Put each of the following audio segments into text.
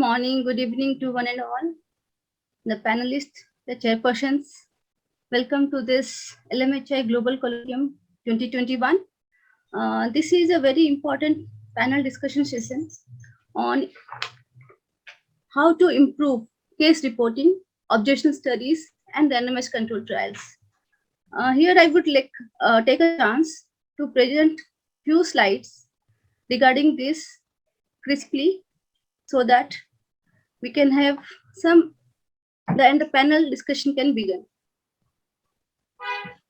morning, good evening to one and all, the panelists, the chairpersons. Welcome to this LMHI Global Colloquium 2021. This is a very important panel discussion session on how to improve case reporting, objection studies, and randomized control trials. Here I would like take a chance to present few slides regarding this crisply so that we can have the panel discussion can begin.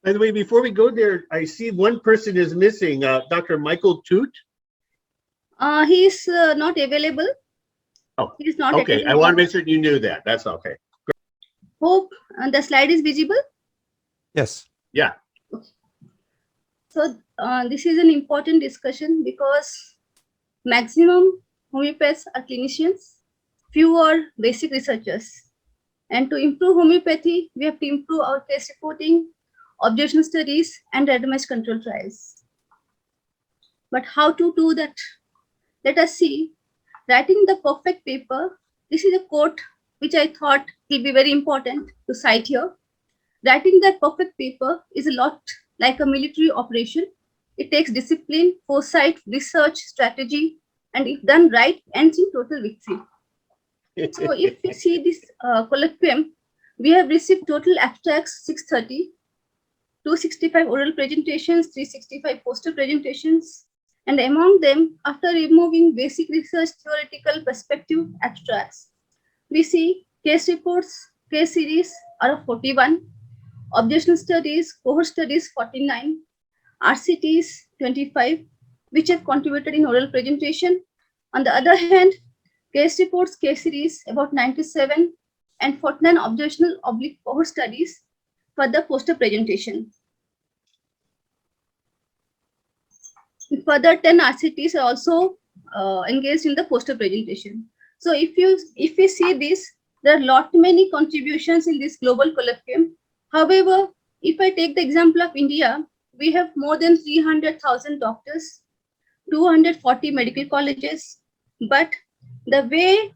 By the way, before we go there, I see one person is missing, Dr. Michael Toot. He is not available. Oh, he is not okay. I want to make sure you knew that. That's okay. Hope the slide is visible. Yes. Yeah. Okay. So this is an important discussion because maximum homeopaths are clinicians, few are basic researchers. And to improve homeopathy, we have to improve our case reporting, objection studies, and randomized control trials. But how to do that? Let us see. Writing the perfect paper. This is a quote which I thought will be very important to cite here. Writing that perfect paper is a lot like a military operation. It takes discipline, foresight, research, strategy, and if done right, ends in total victory. So if we see this colloquium, we have received total abstracts 630, 265 oral presentations, 365 poster presentations, and among them, after removing basic research theoretical perspective abstracts, we see case reports, case series are 41, objection studies, cohort studies 49, RCTs 25, which have contributed in oral presentation. On the other hand, case reports, case series about 97, and 49 observational cohort studies for the poster presentation. Further 10 RCTs are also engaged in the poster presentation. So if we see this, there are many contributions in this global colloquium. However, if I take the example of India, we have more than 300,000 doctors, 240 medical colleges, but the way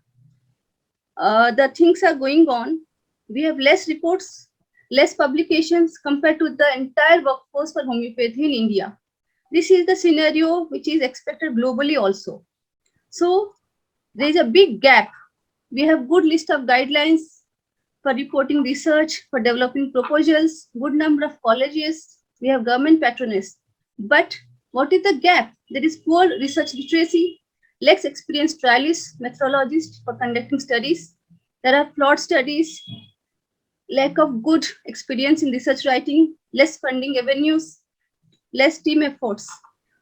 the things are going on, we have less reports, less publications compared to the entire workforce for homeopathy in India. This is the scenario which is expected globally also. So there is a big gap. We have good list of guidelines for reporting research, for developing proposals, good number of colleges, we have government patronage. But what is the gap? There is poor research literacy, less experienced trialists, methodologists for conducting studies. There are flawed studies, lack of good experience in research writing, less funding avenues, less team efforts.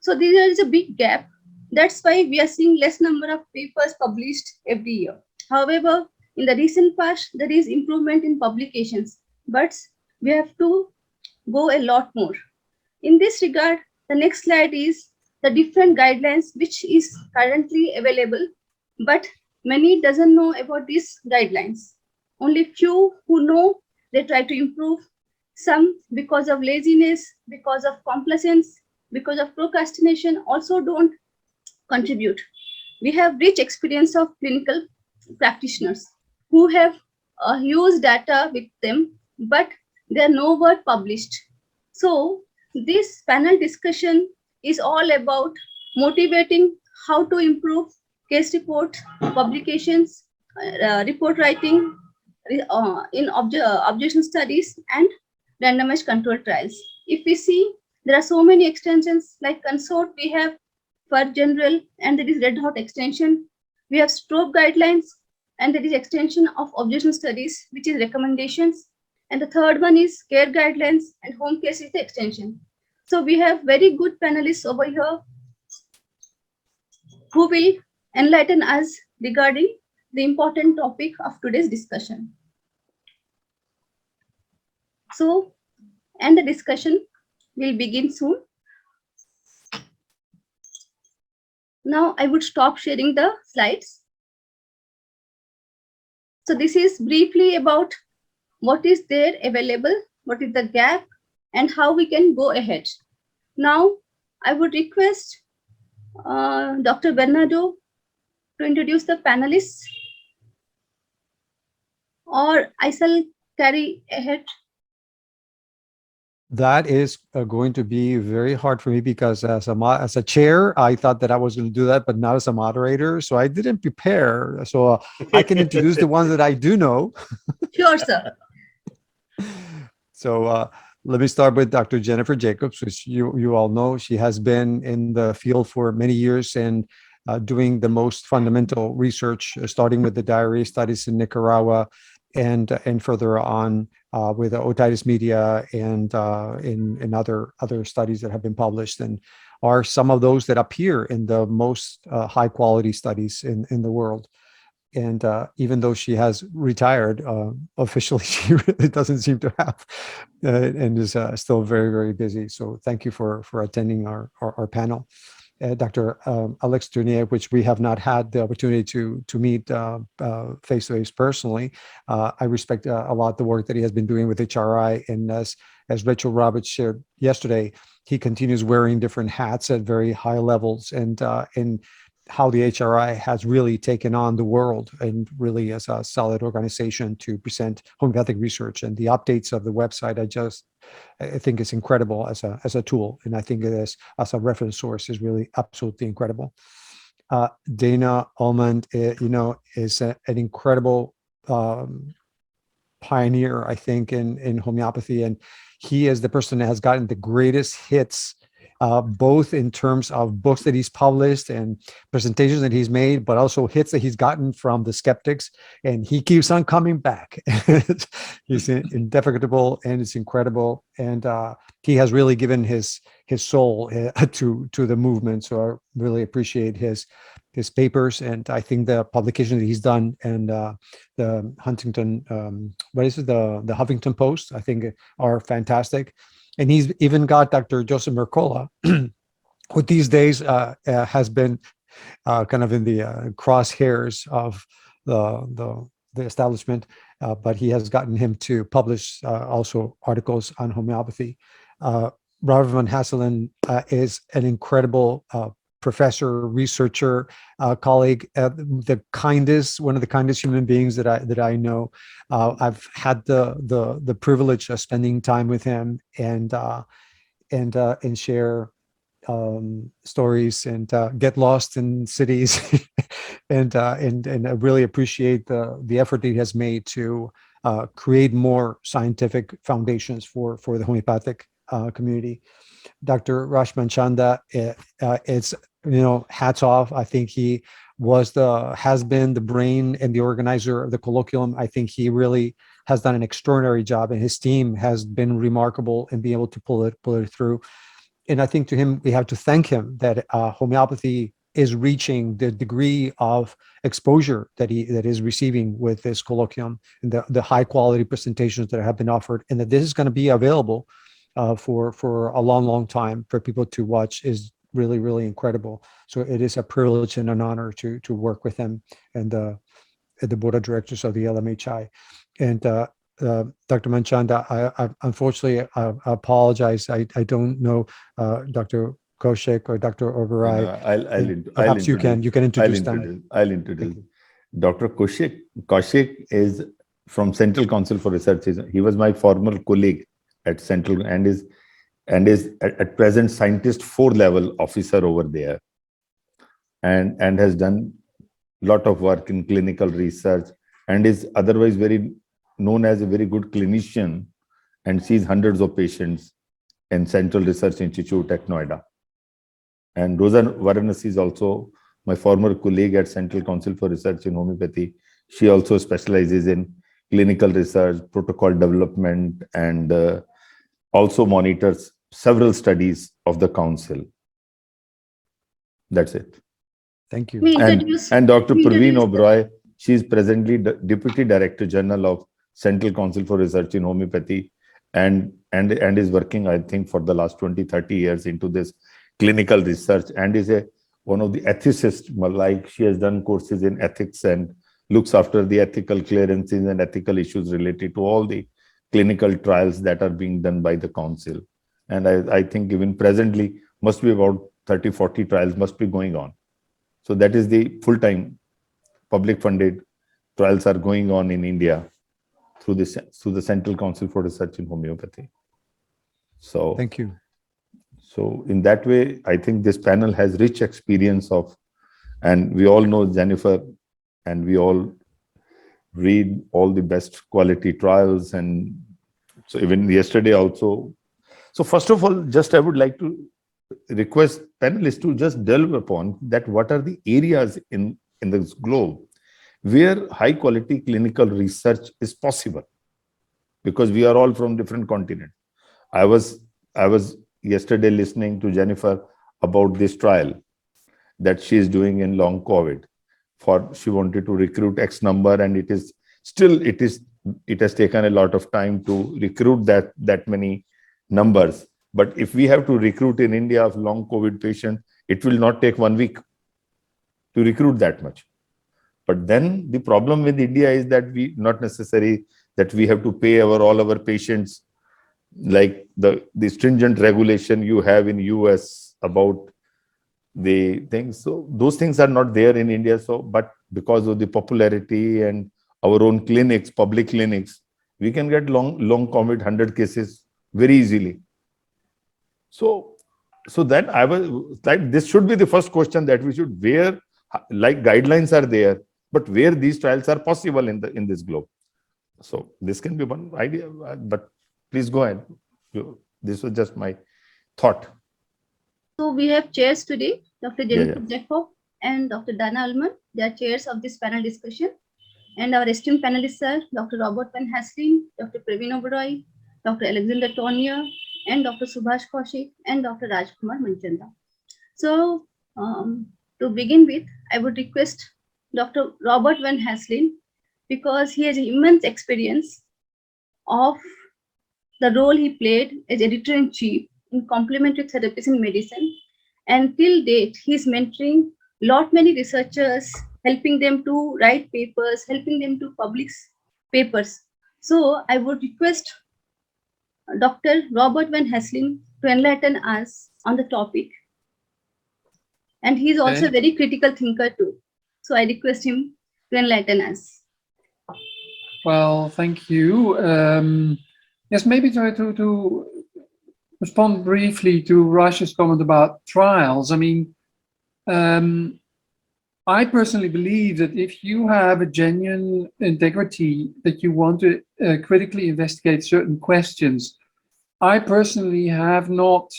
So there is a big gap. That's why we are seeing less number of papers published every year. However, in the recent past, there is improvement in publications, but we have to go a lot more. In this regard, the next slide is the different guidelines which is currently available, but many doesn't know about these guidelines. Only few who know, they try to improve. Some because of laziness, because of complacence, because of procrastination also don't contribute. We have rich experience of clinical practitioners who have huge data with them, but they are nowhere published. So this panel discussion is all about motivating how to improve case report publications, report writing in objection studies and randomized control trials. If we see, there are so many extensions like consort we have for general, and there is red hot extension. We have stroke guidelines, and there is extension of objection studies, which is recommendations. And the third one is care guidelines, and home case is the extension. So we have very good panelists over here who will enlighten us regarding the important topic of today's discussion. So, and the discussion will begin soon. Now I would stop sharing the slides. So this is briefly about what is there available, what is the gap, and how we can go ahead. Now I would request Dr. Bernardo to introduce the panelists or I shall carry ahead? That is going to be very hard for me because as a chair, I thought that I was going to do that, but not as a moderator. So I didn't prepare. So I can introduce the ones that I do know. Sure, sir. So let me start with Dr. Jennifer Jacobs, which you all know. She has been in the field for many years and doing the most fundamental research, starting with the diarrhea studies in Nicaragua and further on with the otitis media and in other studies that have been published and are some of those that appear in the most high quality studies in the world. And even though she has retired officially, she really doesn't seem to have, and is still very, very busy. So thank you for attending our panel. Dr. Alex Tournier, which we have not had the opportunity to meet face to face personally. I respect a lot the work that he has been doing with HRI, and as Rachel Roberts shared yesterday, he continues wearing different hats at very high levels, and how the HRI has really taken on the world and really as a solid organization to present homeopathic research. And the updates of the website, I think it's incredible as a tool. And I think it is as a reference source is really absolutely incredible. Dana Almond, is an incredible pioneer, I think, in homeopathy. And he is the person that has gotten the greatest hits, both in terms of books that he's published and presentations that he's made, but also hits that he's gotten from the skeptics. And he keeps on coming back. He's indefatigable and it's incredible. And he has really given his soul to the movement. So I really appreciate his papers, and I think the publication that he's done and the Huntington, the Huffington Post, I think are fantastic. And he's even got Dr. Joseph Mercola, who these days has been kind of in the crosshairs of the establishment, but he has gotten him to publish also articles on homeopathy. Robert van Hasselen is an incredible professor, researcher, colleague, one of the kindest human beings that I know. I've had the privilege of spending time with him and share stories and get lost in cities, and I really appreciate the effort that he has made to create more scientific foundations for the homeopathic community. Dr. Rashman Chanda, it's hats off. I think he has been the brain and the organizer of the colloquium. I think he really has done an extraordinary job, and his team has been remarkable in being able to pull it through. And I think to him, we have to thank him that homeopathy is reaching the degree of exposure that is receiving with this colloquium and the high quality presentations that have been offered, and that this is going to be available for a long, long time for people to watch is really, really incredible. So it is a privilege and an honor to work with him and the board of directors of the LMHI. And Dr. Manchanda, I unfortunately I apologize. I don't know Dr. Koshik or Dr. Oberai. Perhaps you can introduce them. I'll introduce. Dr. Kaushik is from Central Council for Research. He was my former colleague at Central and is at present scientist 4-level officer over there, and has done a lot of work in clinical research and is otherwise very known as a very good clinician and sees hundreds of patients in Central Research Institute at Noida. And Rosa Varanasi is also my former colleague at Central Council for Research in Homeopathy. She also specializes in clinical research, protocol development, and also monitors several studies of the council. That's it. Thank you. And Dr. Praveen Oberoi, she is presently Deputy Director General of Central Council for Research in Homeopathy, and is working, I think, for the last 20-30 years into this clinical research, and is one of the ethicists. Like, she has done courses in ethics and looks after the ethical clearances and ethical issues related to all the clinical trials that are being done by the council. And I think even presently must be about 30-40 trials must be going on. So that is the full-time public funded trials are going on in India through the Central Council for Research in Homeopathy. So Thank you. So in that way, I think this panel has rich experience of, and we all know Jennifer, and we all read all the best quality trials. And so even yesterday also. So first of all, just I would like to request panelists to just delve upon that what are the areas in this globe where high quality clinical research is possible, because we are all from different continents. I was yesterday listening to Jennifer about this trial that she is doing in long COVID. She wanted to recruit X number, and it has taken a lot of time to recruit that many numbers. But if we have to recruit in India of long COVID patients, it will not take 1 week to recruit that much. But then the problem with India is that we not necessary that we have to pay all our patients like the stringent regulation you have in US about the things. So those things are not there in India. So, but because of the popularity and our own clinics, public clinics, we can get long COVID 100 cases very easily. So then I was like, this should be the first question that we should, where like guidelines are there, but where these trials are possible in this globe. So this can be one idea, but please go ahead. This was just my thought. So we have chairs today, Dr. Jennifer Jacob and Dr. Dana Ullman. They are chairs of this panel discussion. And our esteemed panelists are Dr. Robert Van Haslin, Dr. Praveen Oberoi, Dr. Alexander Tonia, and Dr. Subhash Kaushik, and Dr. Rajkumar Manchanda. So to begin with, I would request Dr. Robert Van Haslin, because he has immense experience of the role he played as editor-in-chief in complementary therapies in medicine. And till date, he is mentoring many researchers, helping them to write papers, helping them to publish papers. So I would request Dr. Robert Van Haslin to enlighten us on the topic. And he is also a very critical thinker too. So I request him to enlighten us. Well, thank you. Yes, maybe try to respond briefly to Raj's comment about trials. I mean, I personally believe that if you have a genuine integrity that you want to critically investigate certain questions, I personally have not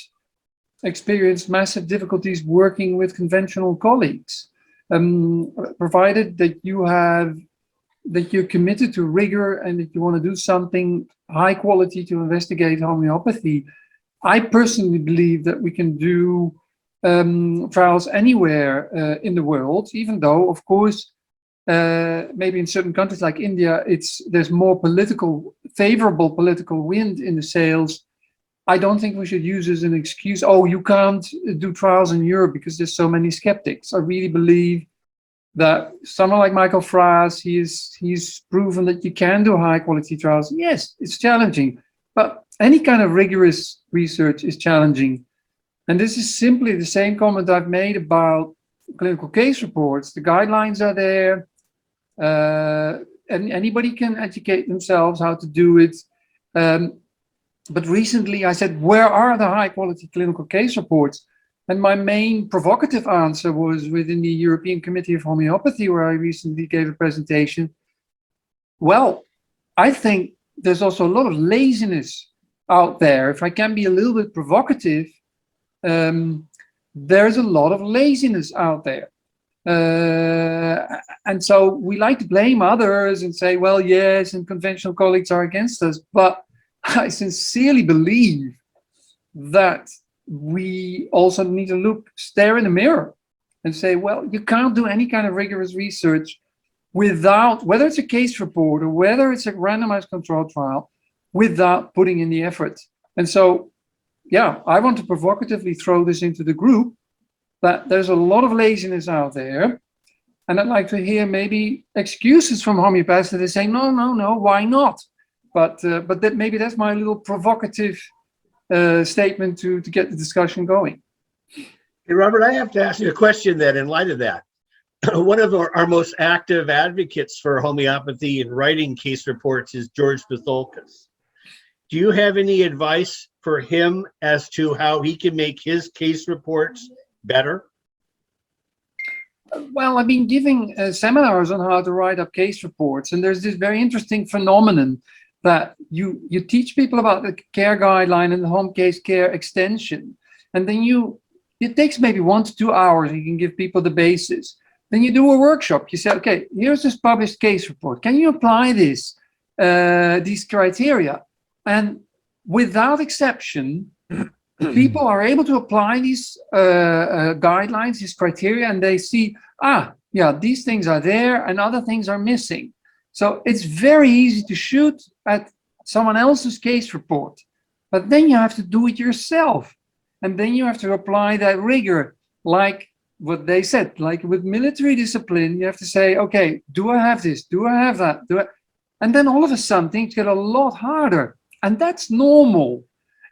experienced massive difficulties working with conventional colleagues, provided that you're committed to rigor and that you want to do something high quality to investigate homeopathy. I personally believe that we can do trials anywhere in the world, even though, of course, maybe in certain countries like India, there's more favorable political wind in the sails. I don't think we should use as an excuse, oh, you can't do trials in Europe because there's so many skeptics. I really believe that someone like Michael Fraas, he's proven that you can do high quality trials. Yes, it's challenging, but any kind of rigorous research is challenging. And this is simply the same comment I've made about clinical case reports. The guidelines are there, and anybody can educate themselves how to do it. But recently I said, where are the high quality clinical case reports? And my main provocative answer was within the European Committee of Homeopathy, where I recently gave a presentation. Well, I think there's also a lot of laziness out there. If I can be a little bit provocative, there's a lot of laziness out there. And so we like to blame others and say, well, yes, and conventional colleagues are against us. But I sincerely believe that we also need to stare in the mirror and say, well, you can't do any kind of rigorous research without, whether it's a case report or whether it's a randomized controlled trial, without putting in the effort. And so, yeah, I want to provocatively throw this into the group, that there's a lot of laziness out there. And I'd like to hear maybe excuses from homeopaths that they say, no, why not? But maybe that's my little provocative statement to get the discussion going. Hey, Robert, I have to ask you a question then in light of that. one of our most active advocates for homeopathy and writing case reports is George Patholkas. Do you have any advice for him as to how he can make his case reports better? Well, I've been giving seminars on how to write up case reports, and there's this very interesting phenomenon that you teach people about the care guideline and the home case care extension, and then it takes maybe 1 to 2 hours. You can give people the basis. Then you do a workshop. You say, okay, here's this published case report. Can you apply these criteria? And without exception, people are able to apply these guidelines, these criteria, and they see, yeah, these things are there and other things are missing. So it's very easy to shoot at someone else's case report, but then you have to do it yourself. And then you have to apply that rigor, like what they said, like with military discipline, you have to say, okay, do I have this? Do I have that? And then all of a sudden things get a lot harder. And that's normal,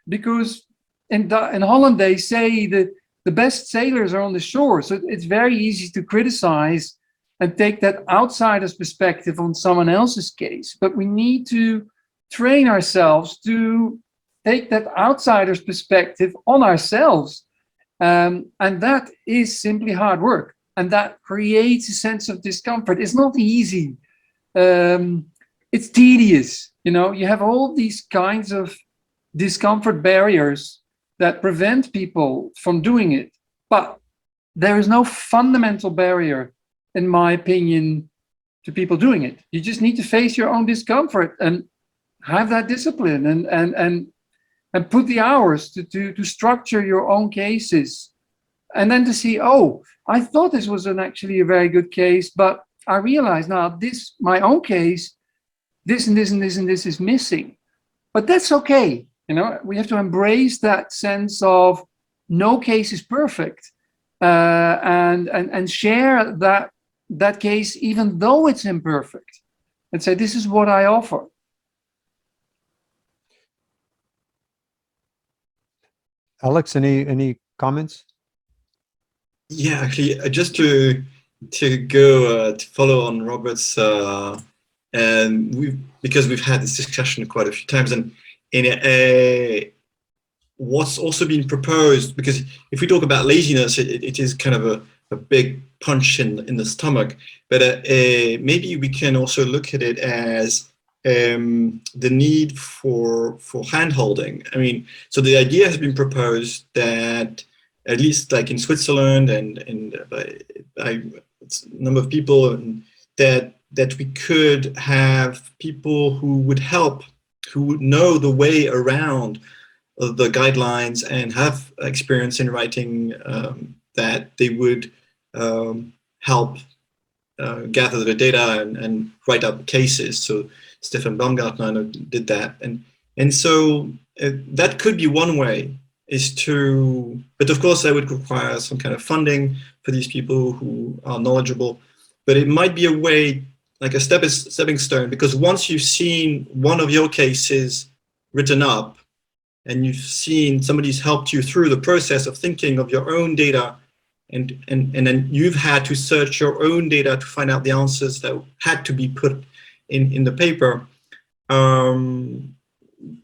because in Holland, they say that the best sailors are on the shore. So it's very easy to criticize and take that outsider's perspective on someone else's case. But we need to train ourselves to take that outsider's perspective on ourselves. And that is simply hard work. And that creates a sense of discomfort. It's not easy. It's tedious. You know, you have all these kinds of discomfort barriers that prevent people from doing it. But there is no fundamental barrier, in my opinion, to people doing it. You just need to face your own discomfort and have that discipline and put the hours to structure your own cases. And then to see, oh, I thought this was actually a very good case, but I realize now my own case, this and this and this and this is missing. But that's okay. You know, we have to embrace that sense of no case is perfect, and share that case even though it's imperfect, and say, this is what I offer. Alex, any comments? Yeah, actually, just to go to follow on Robert's, and because we've had this discussion quite a few times, and what's also been proposed, because if we talk about laziness, it is kind of a big punch in the stomach, but maybe we can also look at it as the need for hand-holding. I mean, so the idea has been proposed that, at least like in Switzerland and by a number of people, and that we could have people who would help, who would know the way around the guidelines and have experience in writing, that they would help gather the data and write up cases. So Stefan Baumgartner did that, and so that could be one way, is to, but of course that would require some kind of funding for these people who are knowledgeable, but it might be a way, like a stepping stone, because once you've seen one of your cases written up and you've seen somebody's helped you through the process of thinking of your own data, and then you've had to search your own data to find out the answers that had to be put in the paper,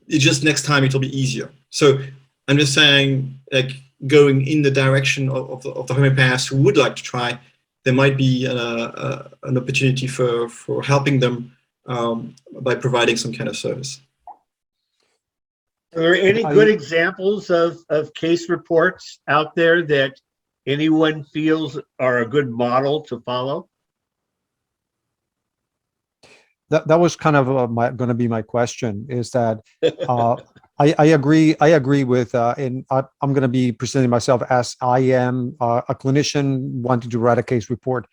it just, next time it'll be easier. So I'm just saying, like, going in the direction of the homeopaths who would like to try, there might be an opportunity for helping them by providing some kind of service. Are there any good examples of case reports out there that anyone feels are a good model to follow? That was kind of going to be my question, is that I agree with, and I'm going to be presenting myself as I am a clinician wanting to write a case report,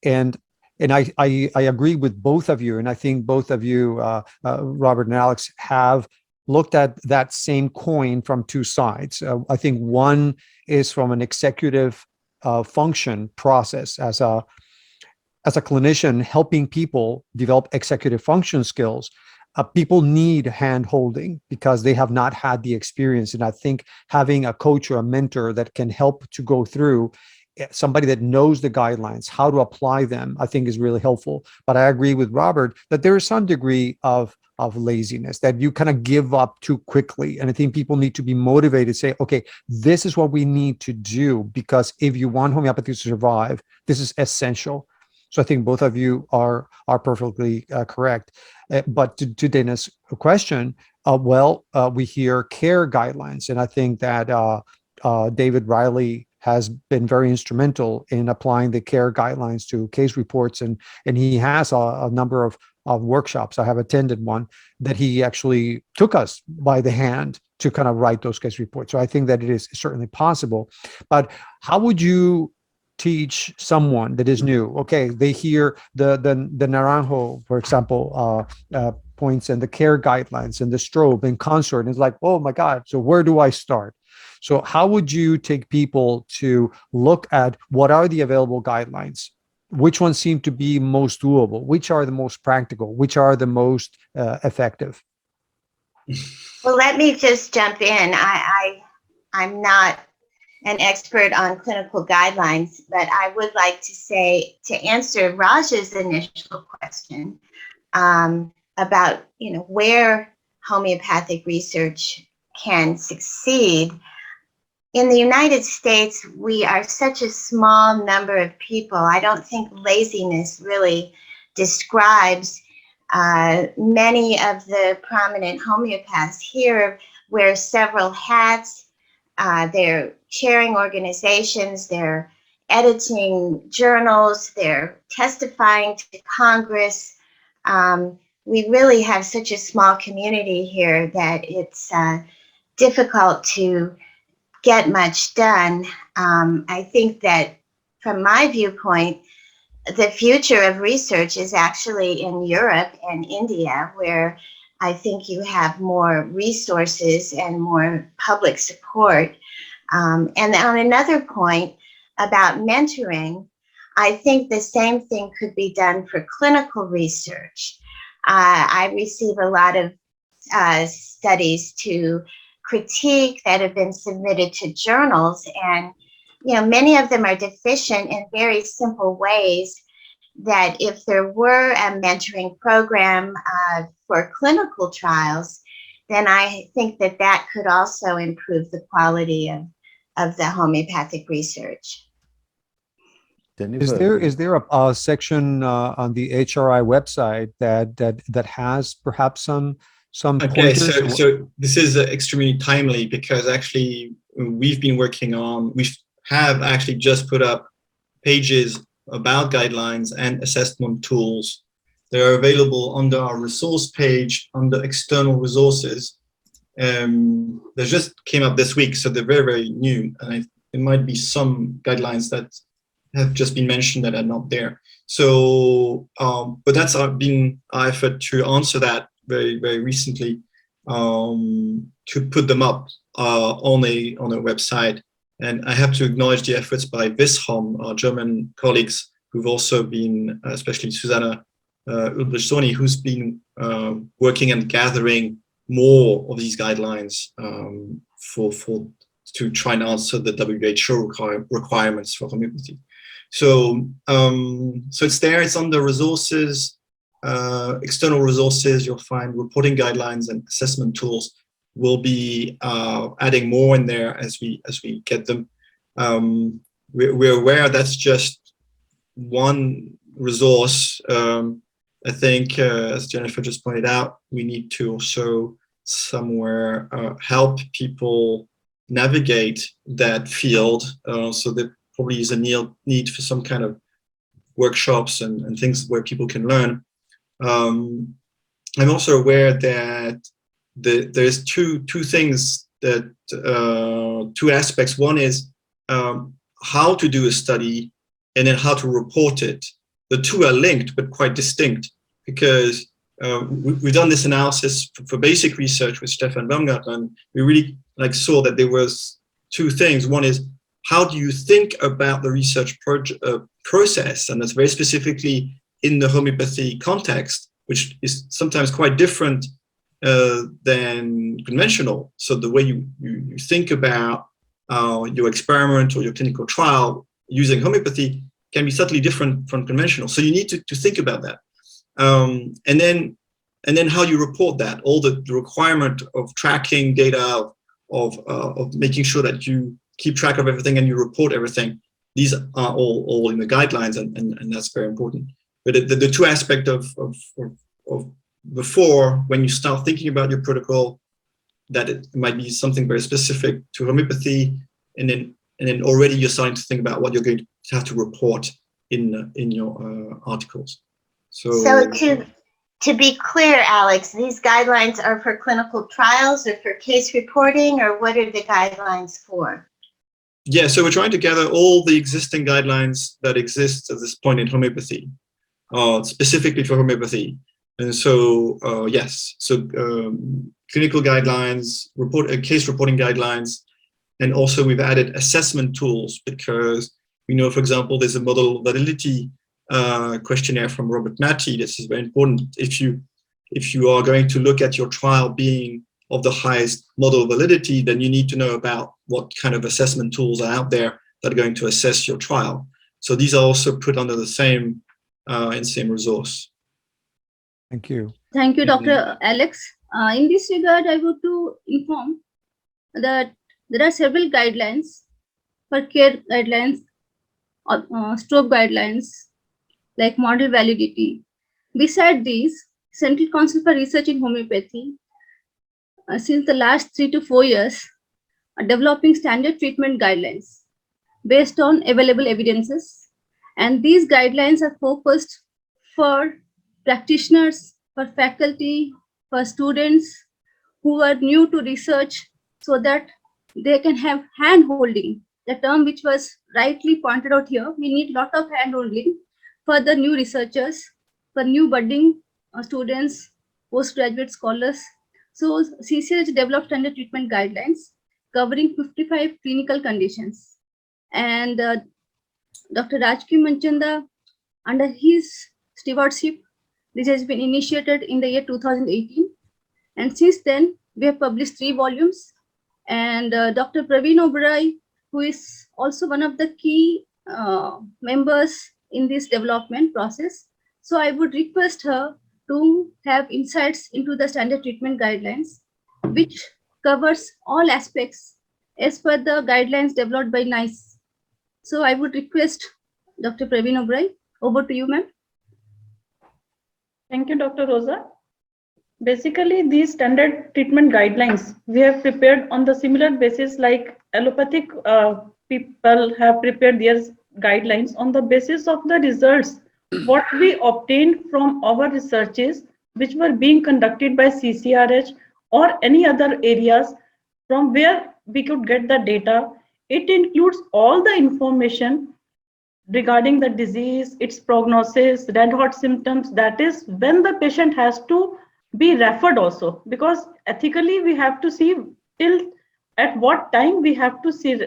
and I agree with both of you, and I think both of you, Robert and Alex, have looked at that same coin from two sides. I think one is from an executive function process, as a clinician helping people develop executive function skills. People need hand-holding because they have not had the experience. And I think having a coach or a mentor that can help to go through somebody that knows the guidelines, how to apply them, I think is really helpful. But I agree with Robert that there is some degree of laziness, that you kind of give up too quickly. And I think people need to be motivated, say, okay, this is what we need to do, because if you want homeopathy to survive, this is essential. So I think both of you are perfectly correct. But to Dana's question, we hear care guidelines, and I think that David Riley has been very instrumental in applying the care guidelines to case reports, and he has a number of workshops. I have attended one that he actually took us by the hand to kind of write those case reports. So I think that it is certainly possible. But how would you teach someone that is new? Okay, they hear the Naranjo, for example, points and the care guidelines and the strobe and consort, and it's like, oh my God, so where do I start? So how would you take people to look at what are the available guidelines? Which ones seem to be most doable? Which are the most practical? Which are the most effective? Well, let me just jump in. I'm not an expert on clinical guidelines, but I would like to say, to answer Raj's initial question about where homeopathic research can succeed. In the United States, we are such a small number of people. I don't think laziness really describes many of the prominent homeopaths here wear several hats. They're chairing organizations, they're editing journals, they're testifying to Congress. We really have such a small community here that it's difficult to get much done. I think that from my viewpoint, the future of research is actually in Europe and India, where I think you have more resources and more public support. And on another point about mentoring, I think the same thing could be done for clinical research. I receive a lot of studies to critique that have been submitted to journals, and many of them are deficient in very simple ways that if there were a mentoring program for clinical trials, then I think that could also improve the quality of the homeopathic research. Jennifer, Is there a section on the HRI website that has perhaps some Okay, pointers? so this is extremely timely, because actually we have actually just put up pages about guidelines and assessment tools. They are available under our resource page under external resources. They just came up this week, so they're very, very new. And there might be some guidelines that have just been mentioned that are not there. So, but that's been our effort to answer that very, very recently, to put them up on a website. And I have to acknowledge the efforts by Wishom, our German colleagues, who've also been, especially Susanna Ulbricht-Soni, who's been working and gathering more of these guidelines to try and answer the WHO requirements for homeopathy. So, so it's there. It's under resources, external resources. You'll find reporting guidelines and assessment tools. We'll be adding more in there as we get them. We're aware that's just one resource. I think, as Jennifer just pointed out, we need to also somewhere help people navigate that field. So there probably is a need for some kind of workshops and things where people can learn. I'm also aware that there's two things that two aspects. One is how to do a study, and then how to report it. The two are linked but quite distinct, because we've done this analysis for basic research with Stefan Baumgartner, and we really saw that there was two things. One is, how do you think about the research process, and that's very specifically in the homeopathy context, which is sometimes quite different than conventional. So the way you think about your experiment or your clinical trial using homeopathy can be subtly different from conventional. So you need to think about that. And then how you report that, all the requirement of tracking data, of making sure that you keep track of everything and you report everything. These are all in the guidelines, and that's very important. But the two aspects of before, when you start thinking about your protocol, that it might be something very specific to homeopathy, and then already you're starting to think about what you're going to have to report in your articles. So to be clear, Alex, these guidelines are for clinical trials or for case reporting, or what are the guidelines for? Yeah, so we're trying to gather all the existing guidelines that exist at this point in homeopathy, specifically for homeopathy. And so, yes, so clinical guidelines, case reporting guidelines, and also we've added assessment tools, because we know, for example, there's a model validity questionnaire from Robert Matty. This is very important. If you are going to look at your trial being of the highest model validity, then you need to know about what kind of assessment tools are out there that are going to assess your trial. So these are also put under the same resource. Thank you. Thank you, Dr. Alex. In this regard, I would to inform that there are several guidelines for care guidelines, stroke guidelines, like model validity. Beside these, Central Council for Research in Homeopathy, since the last 3 to 4 years, are developing standard treatment guidelines based on available evidences. And these guidelines are focused for practitioners, for faculty, for students who are new to research, so that they can have hand-holding, the term which was rightly pointed out here. We need a lot of hand-holding for the new researchers, for new budding students, postgraduate scholars. So CCRH developed standard treatment guidelines covering 55 clinical conditions. And Dr. Rajki Manchanda, under his stewardship, this has been initiated in the year 2018. And since then, we have published 3 volumes. And Dr. Praveen Oberoi, who is also one of the key members in this development process. So I would request her to have insights into the standard treatment guidelines, which covers all aspects as per the guidelines developed by NICE. So I would request Dr. Praveen Oberoi. Over to you, ma'am. Thank you, Dr. Rosa. Basically, these standard treatment guidelines we have prepared on the similar basis like allopathic people have prepared their guidelines on the basis of the results what we obtained from our researches which were being conducted by CCRH or any other areas from where we could get the data. It includes all the information regarding the disease, its prognosis, red hot symptoms, that is when the patient has to be referred also, because ethically we have to see till at what time we have to see,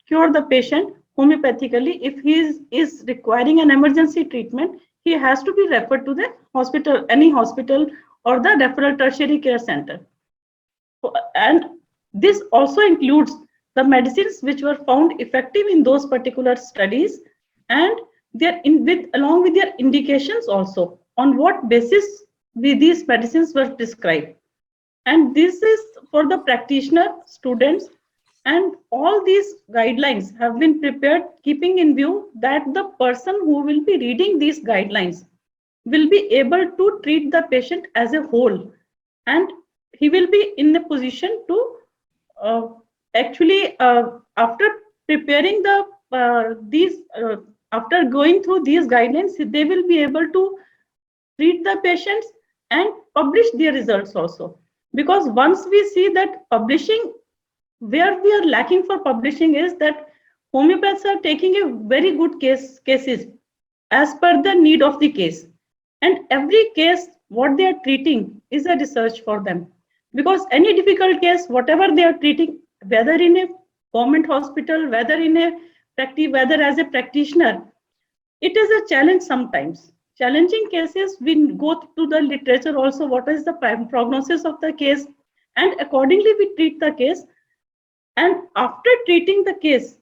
cure the patient homeopathically. If he is requiring an emergency treatment, he has to be referred to the hospital, any hospital or the referral tertiary care center. And this also includes the medicines which were found effective in those particular studies, and along with their indications also, on what basis these medicines were prescribed. And this is for the practitioner, students, and all these guidelines have been prepared keeping in view that the person who will be reading these guidelines will be able to treat the patient as a whole, and he will be in the position to after preparing after going through these guidelines, they will be able to treat the patients and publish their results also. Because once we see that publishing, where we are lacking for publishing is that homeopaths are taking a very good cases as per the need of the case. And every case, what they are treating is a research for them. Because any difficult case, whatever they are treating, whether in a government hospital, whether as a practitioner, it is a challenge sometimes. Challenging cases, we go to the literature also, what is the prognosis of the case, and accordingly we treat the case. And after treating the case,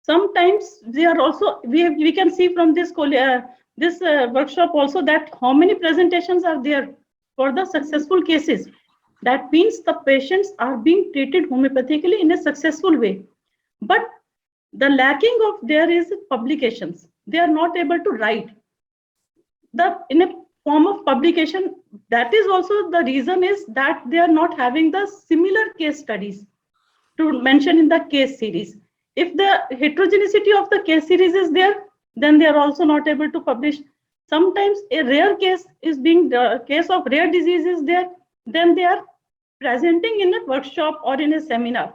Sometimes they are also, we can see from this workshop also that how many presentations are there for the successful cases. That means the patients are being treated homeopathically in a successful way. But the lacking of there is publications. They are not able to write in a form of publication. That is also the reason is that they are not having the similar case studies to mention in the case series. If the heterogeneity of the case series is there, then they are also not able to publish. Sometimes a rare case is being, the case of rare disease is there, then they are presenting in a workshop or in a seminar.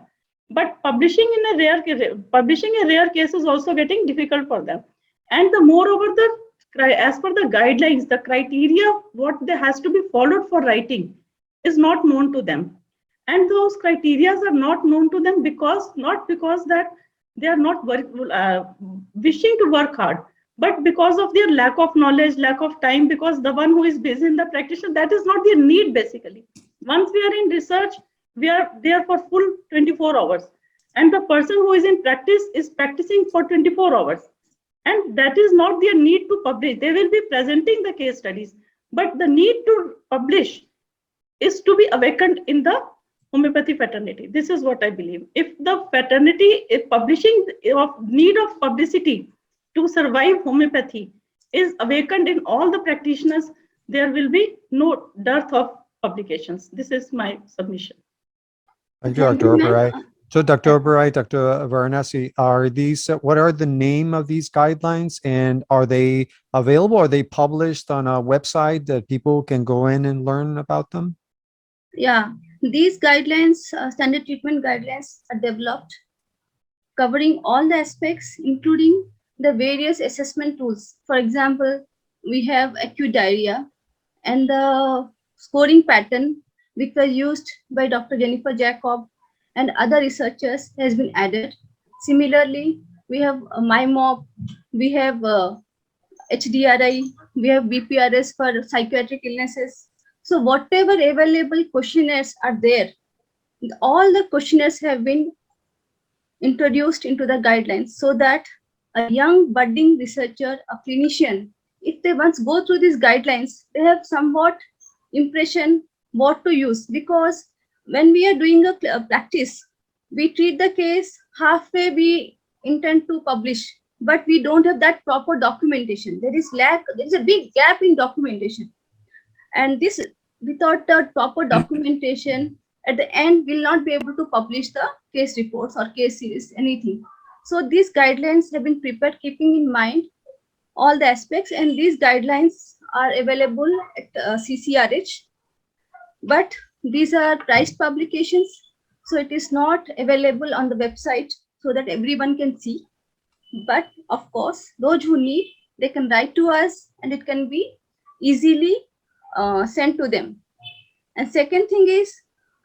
But publishing a rare case is also getting difficult for them. And the moreover, as per the guidelines, the criteria what they has to be followed for writing is not known to them. And those criteria are not known to them not because that they are not wishing to work hard, but because of their lack of knowledge, lack of time, because the one who is busy in the practitioner, that is not their need basically. Once we are in research, we are there for full 24 hours. And the person who is in practice is practicing for 24 hours. And that is not their need to publish. They will be presenting the case studies, but the need to publish is to be awakened in the homeopathy fraternity. This is what I believe. If the fraternity is publishing of need of publicity to survive homeopathy is awakened in all the practitioners, there will be no dearth of publications. This is my submission. Thank you, Dr. Oberoi. So, Dr. Oberoi, Dr. Varanasi, are these, what are the name of these guidelines, and are they available? Are they published on a website that people can go in and learn about them? Yeah, these guidelines, standard treatment guidelines, are developed covering all the aspects, including the various assessment tools. For example, we have acute diarrhea, and the scoring pattern which was used by Dr. Jennifer Jacob and other researchers has been added. Similarly, we have MyMop, we have HDRI, we have BPRS for psychiatric illnesses. So whatever available questionnaires are there, all the questionnaires have been introduced into the guidelines so that a young budding researcher, a clinician, if they once go through these guidelines, they have somewhat impression what to use. Because when we are doing a practice, we treat the case, halfway we intend to publish, but we don't have that proper documentation. There is a big gap in documentation. And this, without the proper documentation, at the end, we'll not be able to publish the case reports or case series, anything. So these guidelines have been prepared keeping in mind all the aspects, and these guidelines are available at CCRH. But these are priced publications, so it is not available on the website so that everyone can see. But of course, those who need, they can write to us and it can be easily sent to them. And second thing is,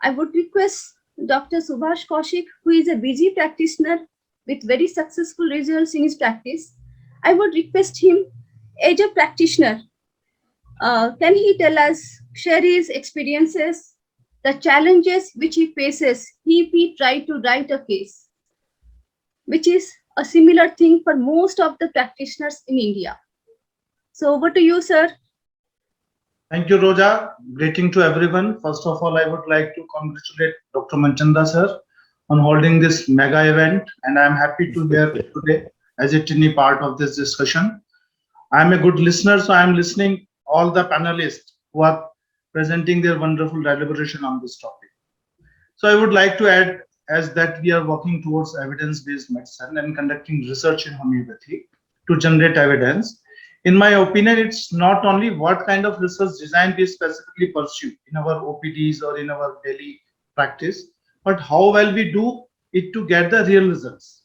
I would request Dr. Subhash Kaushik, who is a busy practitioner with very successful results in his practice, I would request him, as a practitioner, can he tell us, share his experiences, the challenges which he faces if he try to write a case, which is a similar thing for most of the practitioners in India. So over to you, sir. Thank you, Roja. Greeting to everyone. First of all, I would like to congratulate Dr. Manchanda, sir, on holding this mega event, and I'm happy to hear today as a tiny part of this discussion. I'm a good listener, so I'm listening all the panelists who are presenting their wonderful deliberation on this topic. So I would like to add, as that we are working towards evidence-based medicine and conducting research in homeopathy to generate evidence. In my opinion, it's not only what kind of research design we specifically pursue in our OPDs or in our daily practice, but how well we do it to get the real results.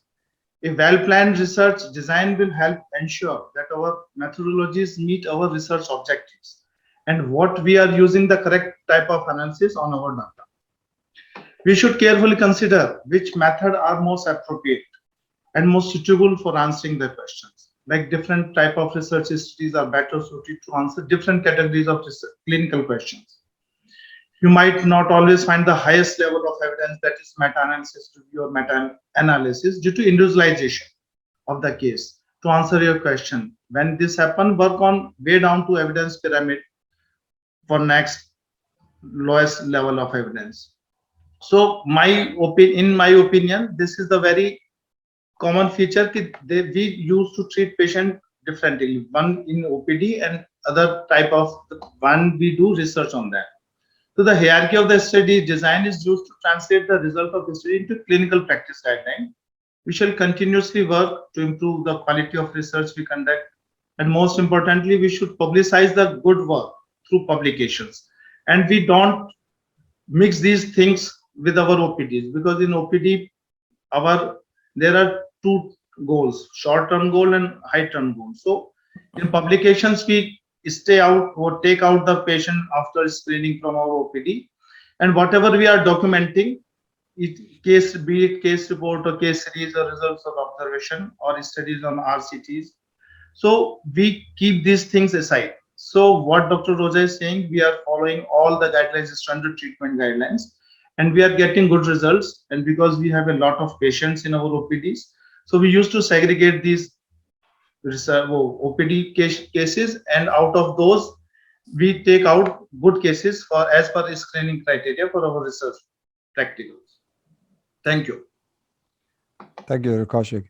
A well-planned research design will help ensure that our methodologies meet our research objectives and what we are using the correct type of analysis on our data. We should carefully consider which method are most appropriate and most suitable for answering the questions. Like different type of research studies are better suited to answer different categories of clinical questions. You might not always find the highest level of evidence, that is meta-analysis review or meta-analysis, due to individualization. of the case. To answer your question, when this happen, work on way down to evidence pyramid for next lowest level of evidence. So in my opinion, this is the very common feature that we used to treat patient differently. One in OPD and other type of one we do research on that. So the hierarchy of the study design is used to translate the result of the study into clinical practice guideline. We shall continuously work to improve the quality of research we conduct. And most importantly, we should publicize the good work through publications. And we don't mix these things with our OPDs, because in OPD, there are two goals, short-term goal and high-term goal. So in publications, we stay out or take out the patient after screening from our OPD, and whatever we are documenting, be it case report or case series or results of observation or studies on RCTs. So we keep these things aside. So what Dr. Roja is saying, we are following all the guidelines, standard treatment guidelines, and we are getting good results. And because we have a lot of patients in our OPDs, so we used to segregate these OPD cases, and out of those, we take out good cases for as per screening criteria for our research practicals. Thank you. Thank you, Dr. Kaushik.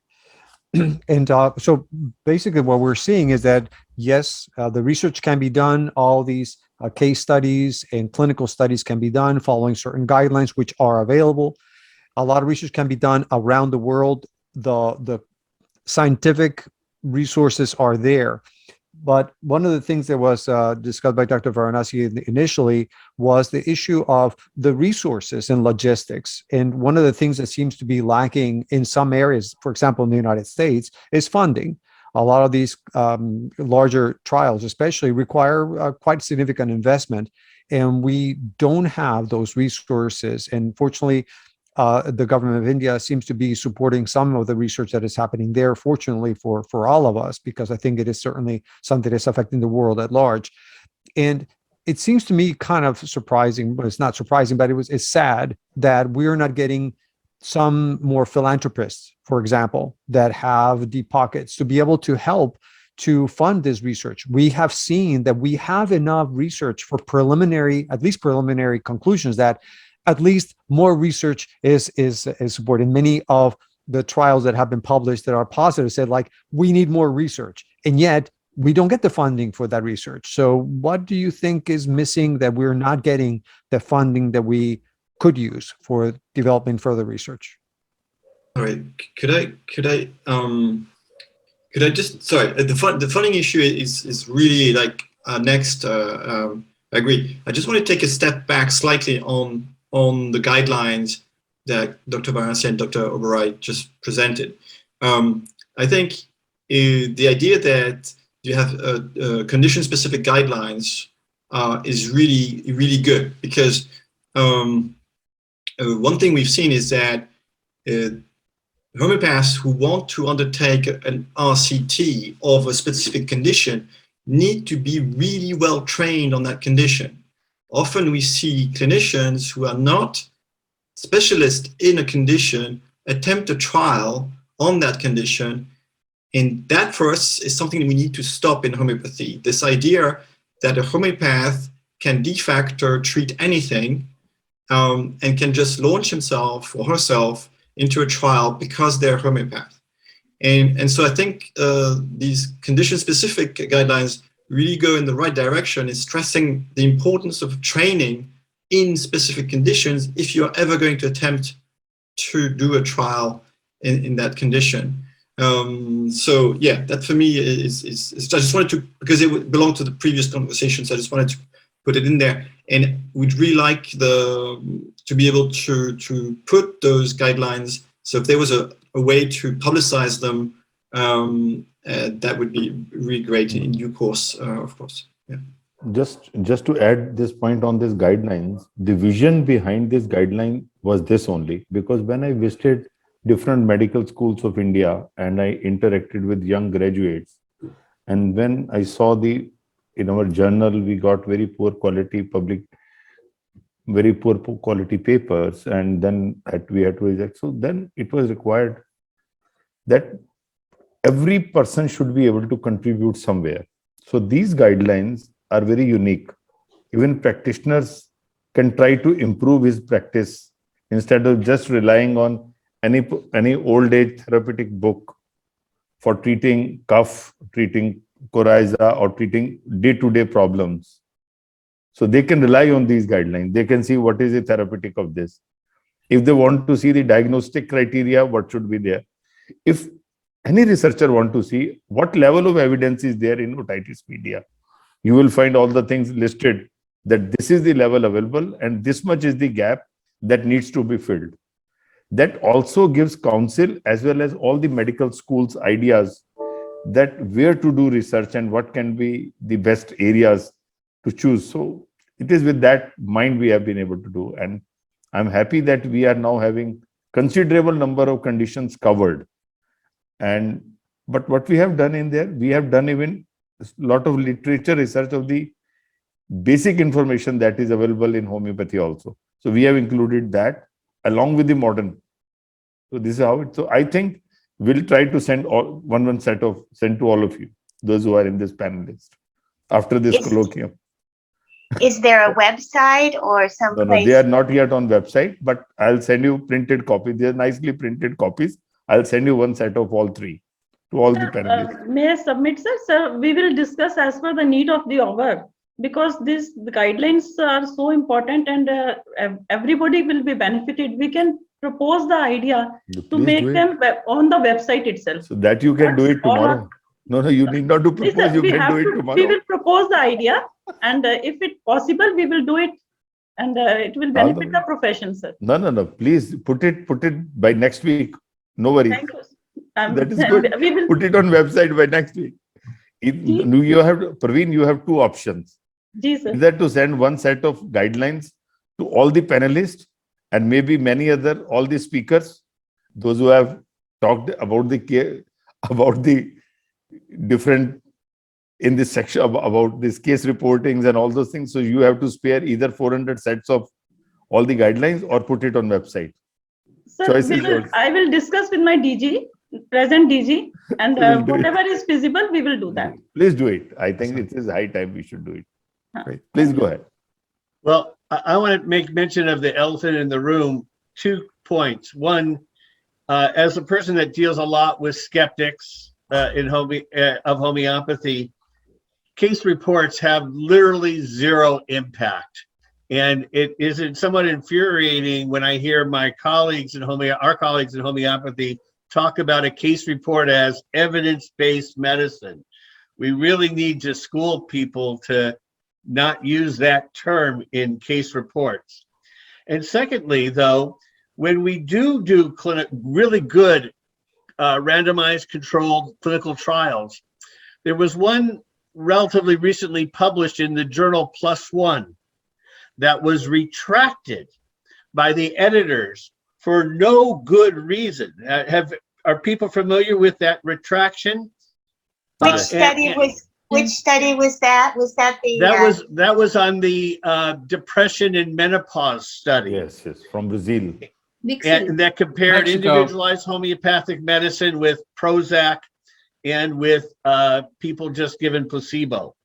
And so basically what we're seeing is that, yes, the research can be done. All these case studies and clinical studies can be done following certain guidelines, which are available. A lot of research can be done around the world. The scientific resources are there. But one of the things that was discussed by Dr. Varanasi initially was the issue of the resources and logistics. And one of the things that seems to be lacking in some areas, for example, in the United States, is funding. A lot of these larger trials especially require quite significant investment, and we don't have those resources. And fortunately, the government of India seems to be supporting some of the research that is happening there, fortunately for all of us, because I think it is certainly something that's affecting the world at large. And it seems to me kind of surprising, but it's not surprising, but it's sad that we're not getting some more philanthropists, for example, that have deep pockets to be able to help to fund this research. We have seen that we have enough research for at least preliminary conclusions that at least more research is supported. Many of the trials that have been published that are positive said, like, we need more research, and yet we don't get the funding for that research. So what do you think is missing that we're not getting the funding that we could use for developing further research? All right. Could I just, sorry, the funding issue is really like next. I agree. I just want to take a step back slightly on the guidelines that Dr. Varanasi and Dr. Oberoi just presented. I think the idea that you have condition-specific guidelines is really, really good, because one thing we've seen is that homeopaths who want to undertake an RCT of a specific condition need to be really well trained on that condition. Often we see clinicians who are not specialists in a condition attempt a trial on that condition. And that for us is something that we need to stop in homeopathy. This idea that a homeopath can de facto treat anything and can just launch himself or herself into a trial because they're homeopath. And so I think these condition-specific guidelines really go in the right direction, is stressing the importance of training in specific conditions if you're ever going to attempt to do a trial in that condition. So yeah, that for me is I just wanted to, because it belonged to the previous conversations, I just wanted to put it in there. And we'd really like to be able to put those guidelines. So if there was a way to publicize them, that would be really great in due course, of course. Yeah. Just to add this point on these guidelines, the vision behind this guideline was this only, because when I visited different medical schools of India and I interacted with young graduates, and when I saw in our journal, we got very poor quality papers, and then we had to reject. So then it was required that every person should be able to contribute somewhere. So these guidelines are very unique. Even practitioners can try to improve his practice instead of just relying on any old age therapeutic book for treating cough, treating coryza, or treating day-to-day problems. So they can rely on these guidelines. They can see what is the therapeutic of this. If they want to see the diagnostic criteria, what should be there? If any researcher want to see what level of evidence is there in otitis media, you will find all the things listed, that this is the level available and this much is the gap that needs to be filled. That also gives counsel as well as all the medical schools ideas that where to do research and what can be the best areas to choose. So it is with that mind we have been able to do. And I'm happy that we are now having considerable number of conditions covered. But what we have done in there, we have done even a lot of literature research of the basic information that is available in homeopathy also. So we have included that along with the modern. So this is how it. So I think we'll try to send send to all of you, those who are in this panel list, after this colloquium. Is there a website or some No, place? they are not yet on website, but I'll send you printed copies. They are nicely printed copies. I'll send you one set of all three to all the panelists. May I submit, sir? Sir, we will discuss as per the need of the hour, because the guidelines are so important and everybody will be benefited. We can propose the idea to make them on the website itself. So that you can do it tomorrow. No, you need not to propose. You can do it tomorrow. We will propose the idea, and if it possible, we will do it, and it will benefit the profession, sir. No. Please put it by next week. No worries. Thank you. That is good. We will put it on website by next week. You have, Praveen, you have two options. Either to send one set of guidelines to all the panelists and maybe all the speakers, those who have talked about the different in this section about this case reportings and all those things. So you have to spare either 400 sets of all the guidelines or put it on website. Sir, I will discuss with my DG, present DG, and whatever is feasible, we will do that. Please do it. I think it is high time we should do it. Right. Please go ahead. Well, I want to make mention of the elephant in the room. 2 points. One, as a person that deals a lot with skeptics of homeopathy, case reports have literally zero impact. And it is somewhat infuriating when I hear my colleagues in our colleagues in homeopathy talk about a case report as evidence-based medicine. We really need to school people to not use that term in case reports. And secondly, though, when we do really good randomized controlled clinical trials, there was one relatively recently published in the journal PLOS ONE that was retracted by the editors for no good reason. Are people familiar with that retraction? Which study was that? Was that the that was on the depression and menopause study? Yes, from Brazil. And that compared individualized homeopathic medicine with Prozac and with people just given placebo.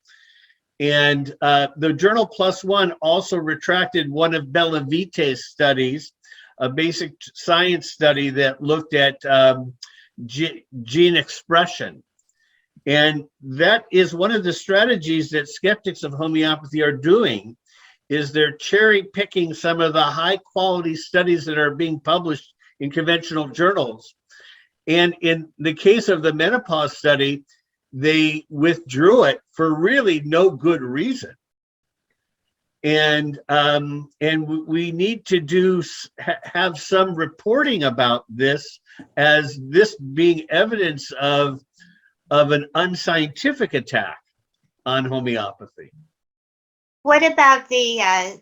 And the journal PLOS ONE also retracted one of Bellavite's studies, a basic science study that looked at gene expression. And that is one of the strategies that skeptics of homeopathy are doing, is they're cherry picking some of the high quality studies that are being published in conventional journals. And in the case of the menopause study, they withdrew it for really no good reason. And we need to have some reporting about this, as this being evidence of an unscientific attack on homeopathy. What about the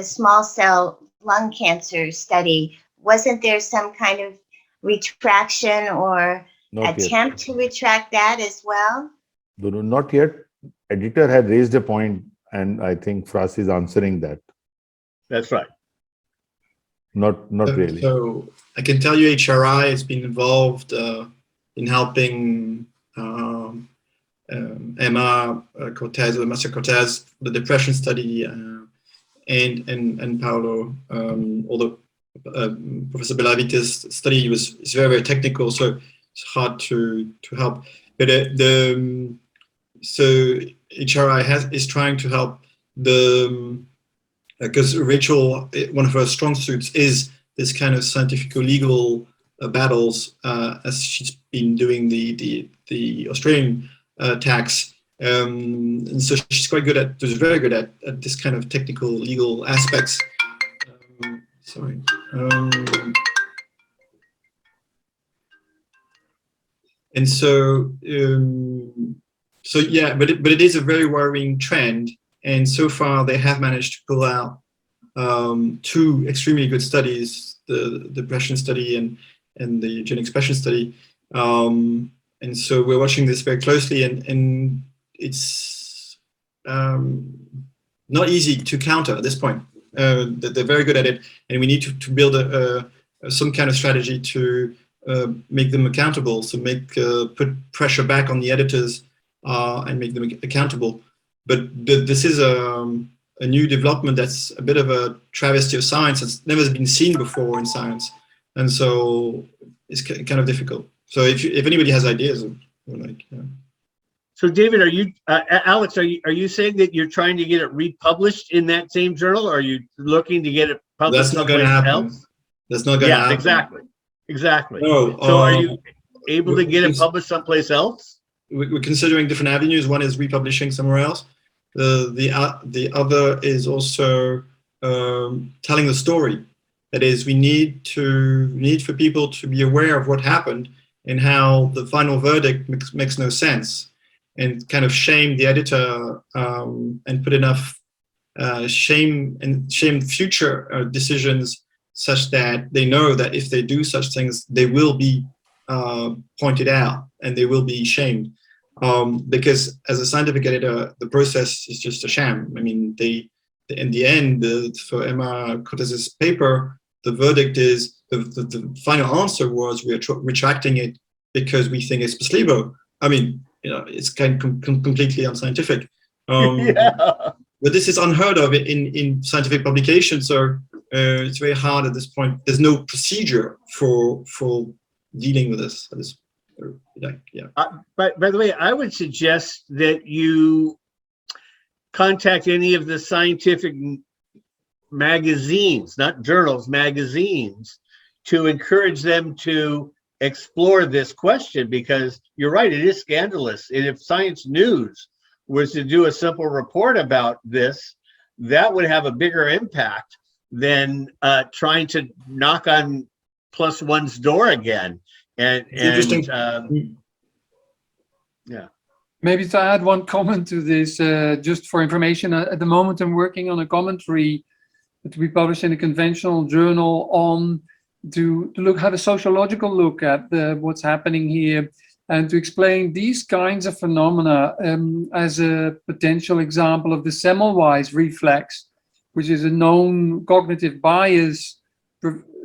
small cell lung cancer study? Wasn't there some kind of retraction or attempt to retract that as well? No, not yet. Editor had raised a point, and I think Fras is answering that. That's right. Not really. So I can tell you HRI has been involved in helping Emma Cortez or Master Cortez, the depression study, and Paolo, although Professor Belavite's study is very, very technical, so it's hard to help. But so HRI is trying to help because Rachel, one of her strong suits is this kind of scientific legal battles, as she's been doing the Australian tax. And so she's quite good at, very good at this kind of technical legal aspects. Sorry. And so, so yeah, but it is a very worrying trend. And so far, they have managed to pull out 2 extremely good studies: the depression study and the gene expression study. And so we're watching this very closely, and it's not easy to counter at this point. They're very good at it, and we need to build some kind of strategy to make them accountable. So put pressure back on the editors and make them accountable. But this is a new development that's a bit of a travesty of science. It's never been seen before in science, and so it's kind of difficult. So if anybody has ideas, like. Yeah. So David, Alex, are you saying that you're trying to get it republished in that same journal, or are you looking to get it published? That's not going to happen. Else? That's not going to happen. Exactly. No. So are you able to get it published someplace else? We're considering different avenues. One is republishing somewhere else. The other is also telling the story. That is, we need for people to be aware of what happened and how the final verdict makes no sense, and kind of shame the editor and put enough shame future decisions such that they know that if they do such things, they will be pointed out and they will be shamed. Because as a scientific editor, the process is just a sham. I mean, in the end, for Emma Cortez's paper, the verdict is, the final answer was, we are retracting it because we think it's placebo. I mean, it's kind of completely unscientific. But this is unheard of in scientific publications, so it's very hard at this point. There's no procedure for dealing with this. Yeah. By the way, I would suggest that you contact any of the scientific magazines, not journals, magazines, to encourage them to explore this question, because you're right, it is scandalous. And if Science News was to do a simple report about this, that would have a bigger impact than trying to knock on +1's door again. And interesting. Yeah. Maybe to add one comment to this, just for information, at the moment I'm working on a commentary that we publish in a conventional journal on to have a sociological look at what's happening here, and to explain these kinds of phenomena as a potential example of the Semmelweis reflex, which is a known cognitive bias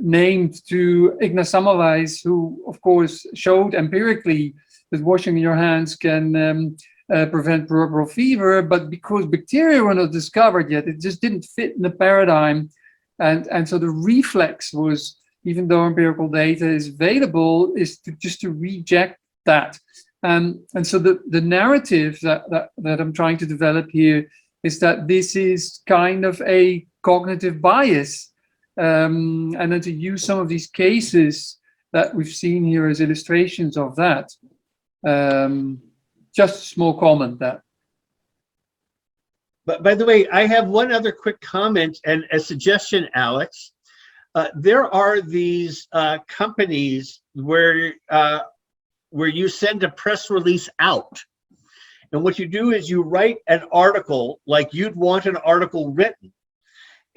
named to Ignaz Semmelweis, who of course showed empirically that washing your hands can prevent puerperal fever, but because bacteria were not discovered yet, it just didn't fit in the paradigm, and so the reflex was, even though empirical data is available, is to reject that. And so the narrative that I'm trying to develop here is that this is kind of a cognitive bias, and then to use some of these cases that we've seen here as illustrations of that. Just a small comment that. But by the way, I have one other quick comment and a suggestion, Alex. There are these companies where you send a press release out. And what you do is you write an article like you'd want an article written.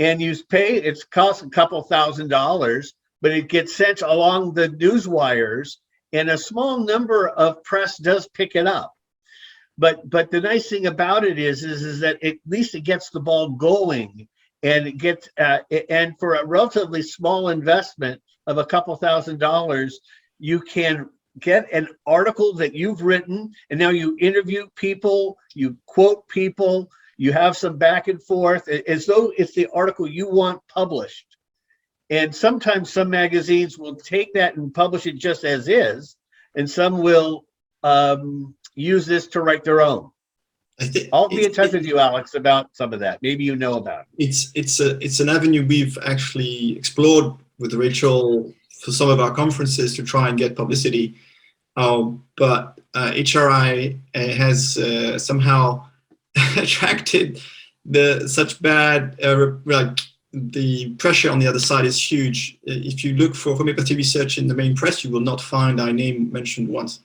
And you pay, it costs a couple $1,000s, but it gets sent along the news wires, and a small number of press does pick it up. But the nice thing about it is that at least it gets the ball going, and it gets and for a relatively small investment of a couple $1,000s, you can get an article that you've written, and now you interview people, you quote people, you have some back and forth, as though it's the article you want published. And sometimes some magazines will take that and publish it just as is, and some will use this to write their own. I'll be in touch with you, Alex, about some of that. Maybe you know about it. It's an avenue we've actually explored with Rachel for some of our conferences to try and get publicity. But HRI has somehow attracted such bad, the pressure on the other side is huge. If you look for homeopathy research in the main press, you will not find our name mentioned once,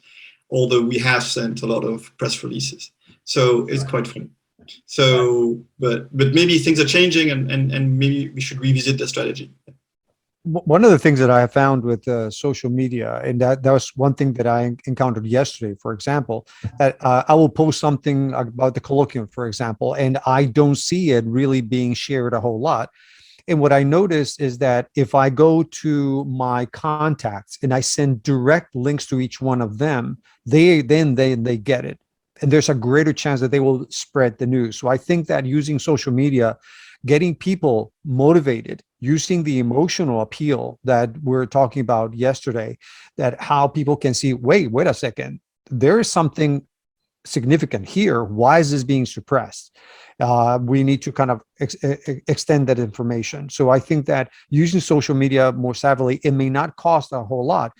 although we have sent a lot of press releases. So it's quite funny. So, but maybe things are changing, and maybe we should revisit the strategy. One of the things that I have found with social media, and that was one thing that I encountered yesterday, for example, that I will post something about the colloquium, for example, and I don't see it really being shared a whole lot. And what I noticed is that if I go to my contacts and I send direct links to each one of them, they get it. And there's a greater chance that they will spread the news. So I think that using social media, getting people motivated, using the emotional appeal that we're talking about yesterday, that how people can see, wait a second, there is something significant here. Why is this being suppressed? We need to kind of extend that information. So I think that using social media more savvily, it may not cost a whole lot.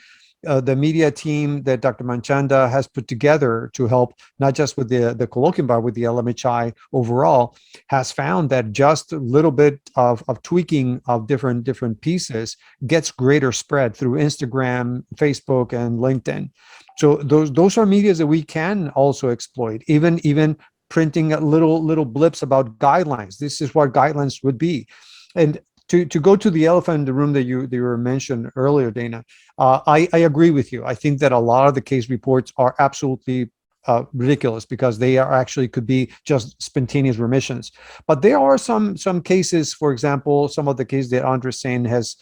The media team that Dr. Manchanda has put together to help not just with the colloquium, but with the LMHI overall, has found that just a little bit of tweaking of different pieces gets greater spread through Instagram, Facebook, and LinkedIn. So those are medias that we can also exploit, even printing little blips about guidelines. This is what guidelines would be. And to go to the elephant in the room that you were mentioned earlier, Dana, I agree with you. I think that a lot of the case reports are absolutely ridiculous because they are actually could be just spontaneous remissions. But there are some cases, for example, some of the cases that Andres Sen has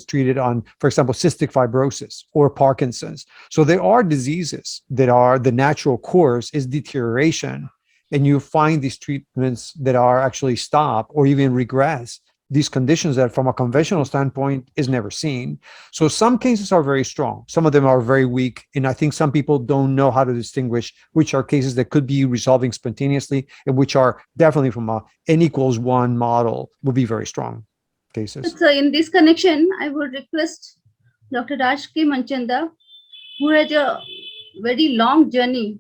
treated on, for example, cystic fibrosis or Parkinson's. So there are diseases that are the natural course is deterioration, and you find these treatments that are actually stop or even regress these conditions that from a conventional standpoint is never seen. So some cases are very strong. Some of them are very weak. And I think some people don't know how to distinguish which are cases that could be resolving spontaneously and which are definitely from a N=1 model would be very strong cases. So in this connection, I would request Dr. Rajki Manchanda, who has a very long journey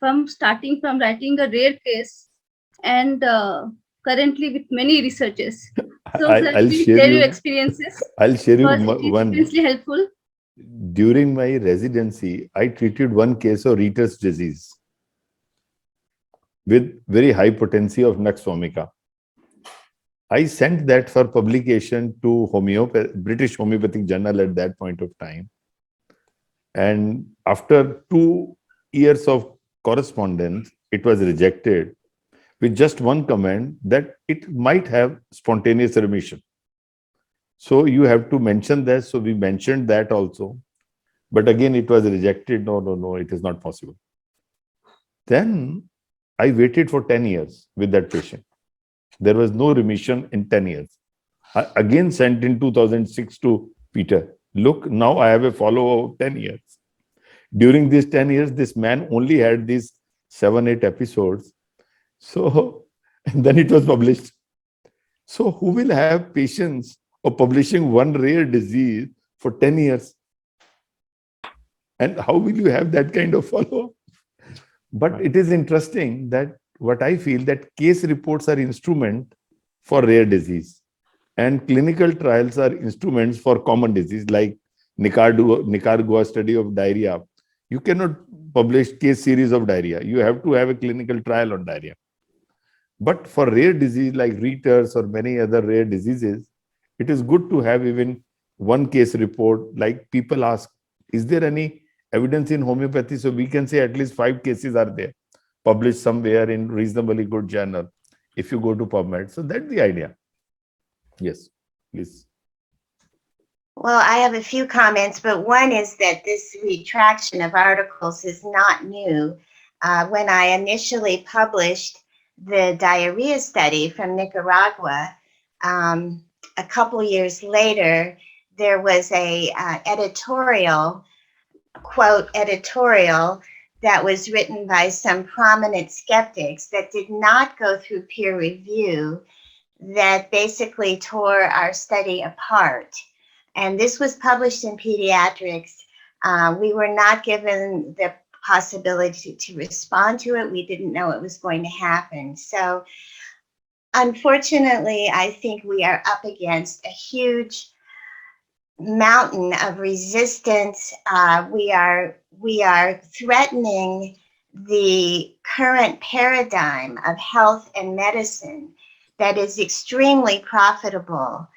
from starting from writing a rare case and currently with many researches. So I'll share your experiences. I'll share you one. Immensely helpful. During my residency, I treated one case of Riter's disease with very high potency of Nux vomica. I sent that for publication to British Homeopathic Journal at that point of time. And after 2 years of correspondence, it was rejected with just one comment that it might have spontaneous remission. So you have to mention that. So we mentioned that also. But again, it was rejected. No, it is not possible. Then I waited for 10 years with that patient. There was no remission in 10 years. I again sent in 2006 to Peter. Look, now I have a follow-up of 10 years. During these 10 years, this man only had these 7-8 episodes. So, and then it was published. So who will have patience of publishing one rare disease for 10 years? And how will you have that kind of follow-up? But it is interesting that what I feel that case reports are instrument for rare disease and clinical trials are instruments for common disease like Nicaragua study of diarrhea. You cannot publish case series of diarrhea. You have to have a clinical trial on diarrhea. But for rare disease like Riter's or many other rare diseases, it is good to have even one case report. Like people ask, is there any evidence in homeopathy? So we can say at least 5 cases are there, published somewhere in reasonably good journal, if you go to PubMed. So that's the idea. Yes, please. Well, I have a few comments, but one is that this retraction of articles is not new. When I initially published the diarrhea study from Nicaragua, a couple years later, there was a editorial, quote, editorial that was written by some prominent skeptics that did not go through peer review, that basically tore our study apart. And this was published in Pediatrics. We were not given the possibility to respond to it. We didn't know it was going to happen. So unfortunately, I think we are up against a huge mountain of resistance. We are threatening the current paradigm of health and medicine that is extremely profitable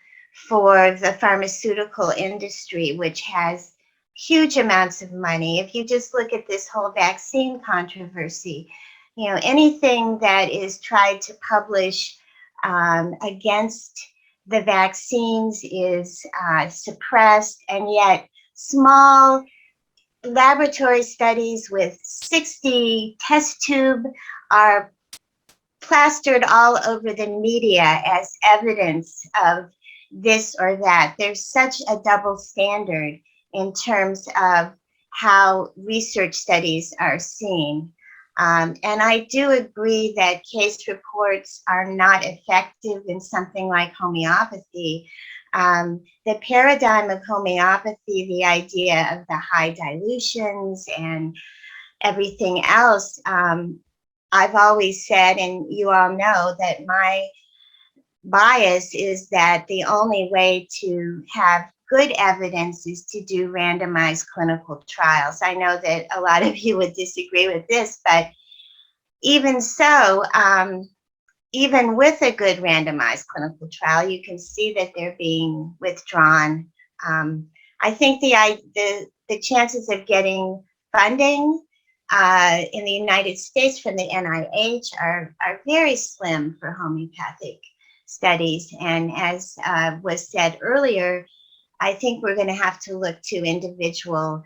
for the pharmaceutical industry, which has huge amounts of money. If you just look at this whole vaccine controversy, you know, anything that is tried to publish against the vaccines is suppressed, and yet small laboratory studies with 60 test tube are plastered all over the media as evidence of this or that. There's such a double standard in terms of how research studies are seen. And I do agree that case reports are not effective in something like homeopathy. The paradigm of homeopathy, the idea of the high dilutions and everything else, I've always said, and you all know, that my bias is that the only way to have good evidence is to do randomized clinical trials. I know that a lot of you would disagree with this, but even so, even with a good randomized clinical trial, you can see that they're being withdrawn. I think the chances of getting funding in the United States from the NIH are very slim for homeopathic studies. And as was said earlier, I think we're going to have to look to individual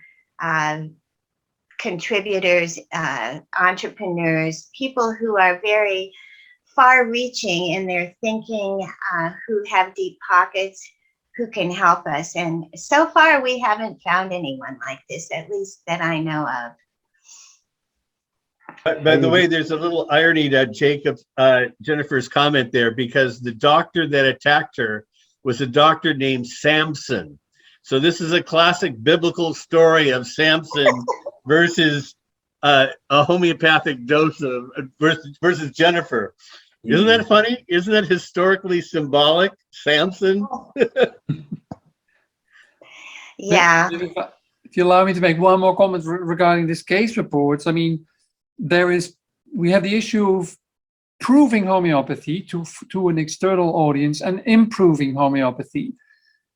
contributors, entrepreneurs, people who are very far-reaching in their thinking, who have deep pockets, who can help us. And so far, we haven't found anyone like this, at least that I know of. By the way, there's a little irony to Jennifer's comment there, because the doctor that attacked her was a doctor named Samson. So this is a classic biblical story of Samson versus a homeopathic dose of versus Jennifer. Isn't that funny? Isn't that historically symbolic? Samson. Yeah. If you allow me to make one more comment regarding this case reports, I mean, we have the issue of proving homeopathy to an external audience and improving homeopathy.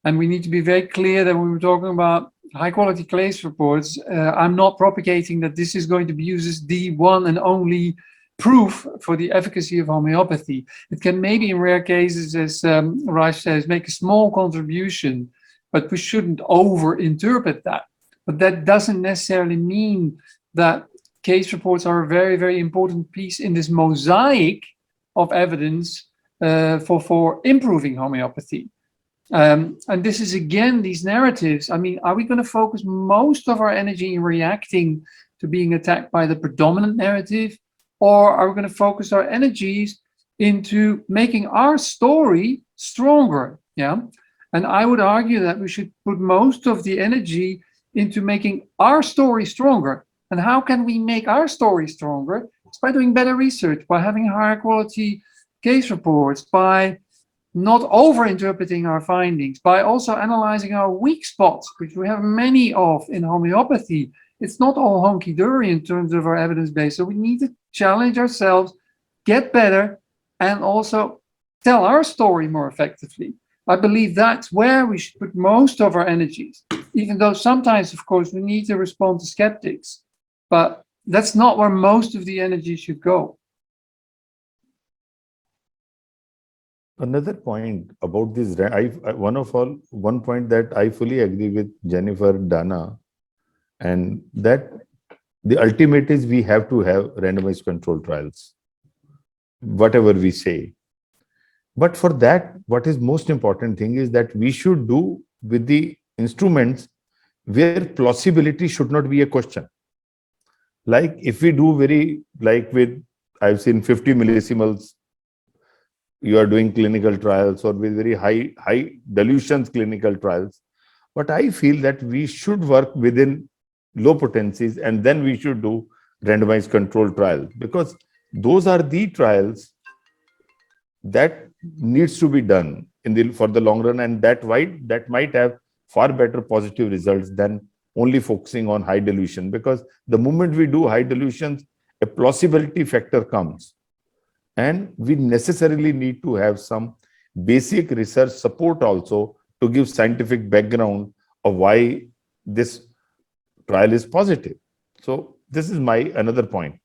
And we need to be very clear that when we're talking about high quality case reports, I'm not propagating that this is going to be used as the one and only proof for the efficacy of homeopathy. It can maybe in rare cases, as Raj says, make a small contribution, but we shouldn't over-interpret that. But that doesn't necessarily mean that case reports are a very, very important piece in this mosaic of evidence for improving homeopathy. And this is, again, these narratives. I mean, are we going to focus most of our energy in reacting to being attacked by the predominant narrative? Or are we going to focus our energies into making our story stronger? Yeah. And I would argue that we should put most of the energy into making our story stronger. And how can we make our story stronger? It's by doing better research, by having higher quality case reports, by not over-interpreting our findings, by also analyzing our weak spots, which we have many of in homeopathy. It's not all hunky-dory in terms of our evidence base. So we need to challenge ourselves, get better, and also tell our story more effectively. I believe that's where we should put most of our energies, even though sometimes, of course, we need to respond to skeptics. But that's not where most of the energy should go. Another point about this, one point that I fully agree with Jennifer, Dana, and that the ultimate is we have to have randomized control trials, whatever we say. But for that, what is most important thing is that we should do with the instruments where plausibility should not be a question. Like if we do I've seen 50 millisieverts, you are doing clinical trials, or with very high dilutions clinical trials. But I feel that we should work within low potencies, and then we should do randomized control trials, because those are the trials that needs to be done for the long run, and that might have far better positive results than only focusing on high dilution. Because the moment we do high dilutions, a plausibility factor comes, and we necessarily need to have some basic research support also to give scientific background of why this trial is positive. So this is my another point.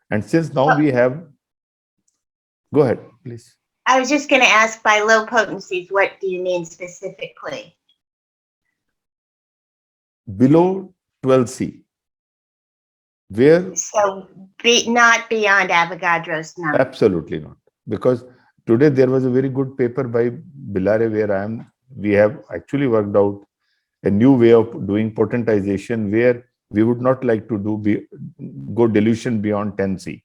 And since now we have, go ahead, please. I was just going to ask, by low potencies, what do you mean specifically? Below 12C, where So not beyond Avogadro's number. absolutely not. Because today there was a very good paper by Billare where we have actually worked out a new way of doing potentization, where we would not like to go dilution beyond 10C.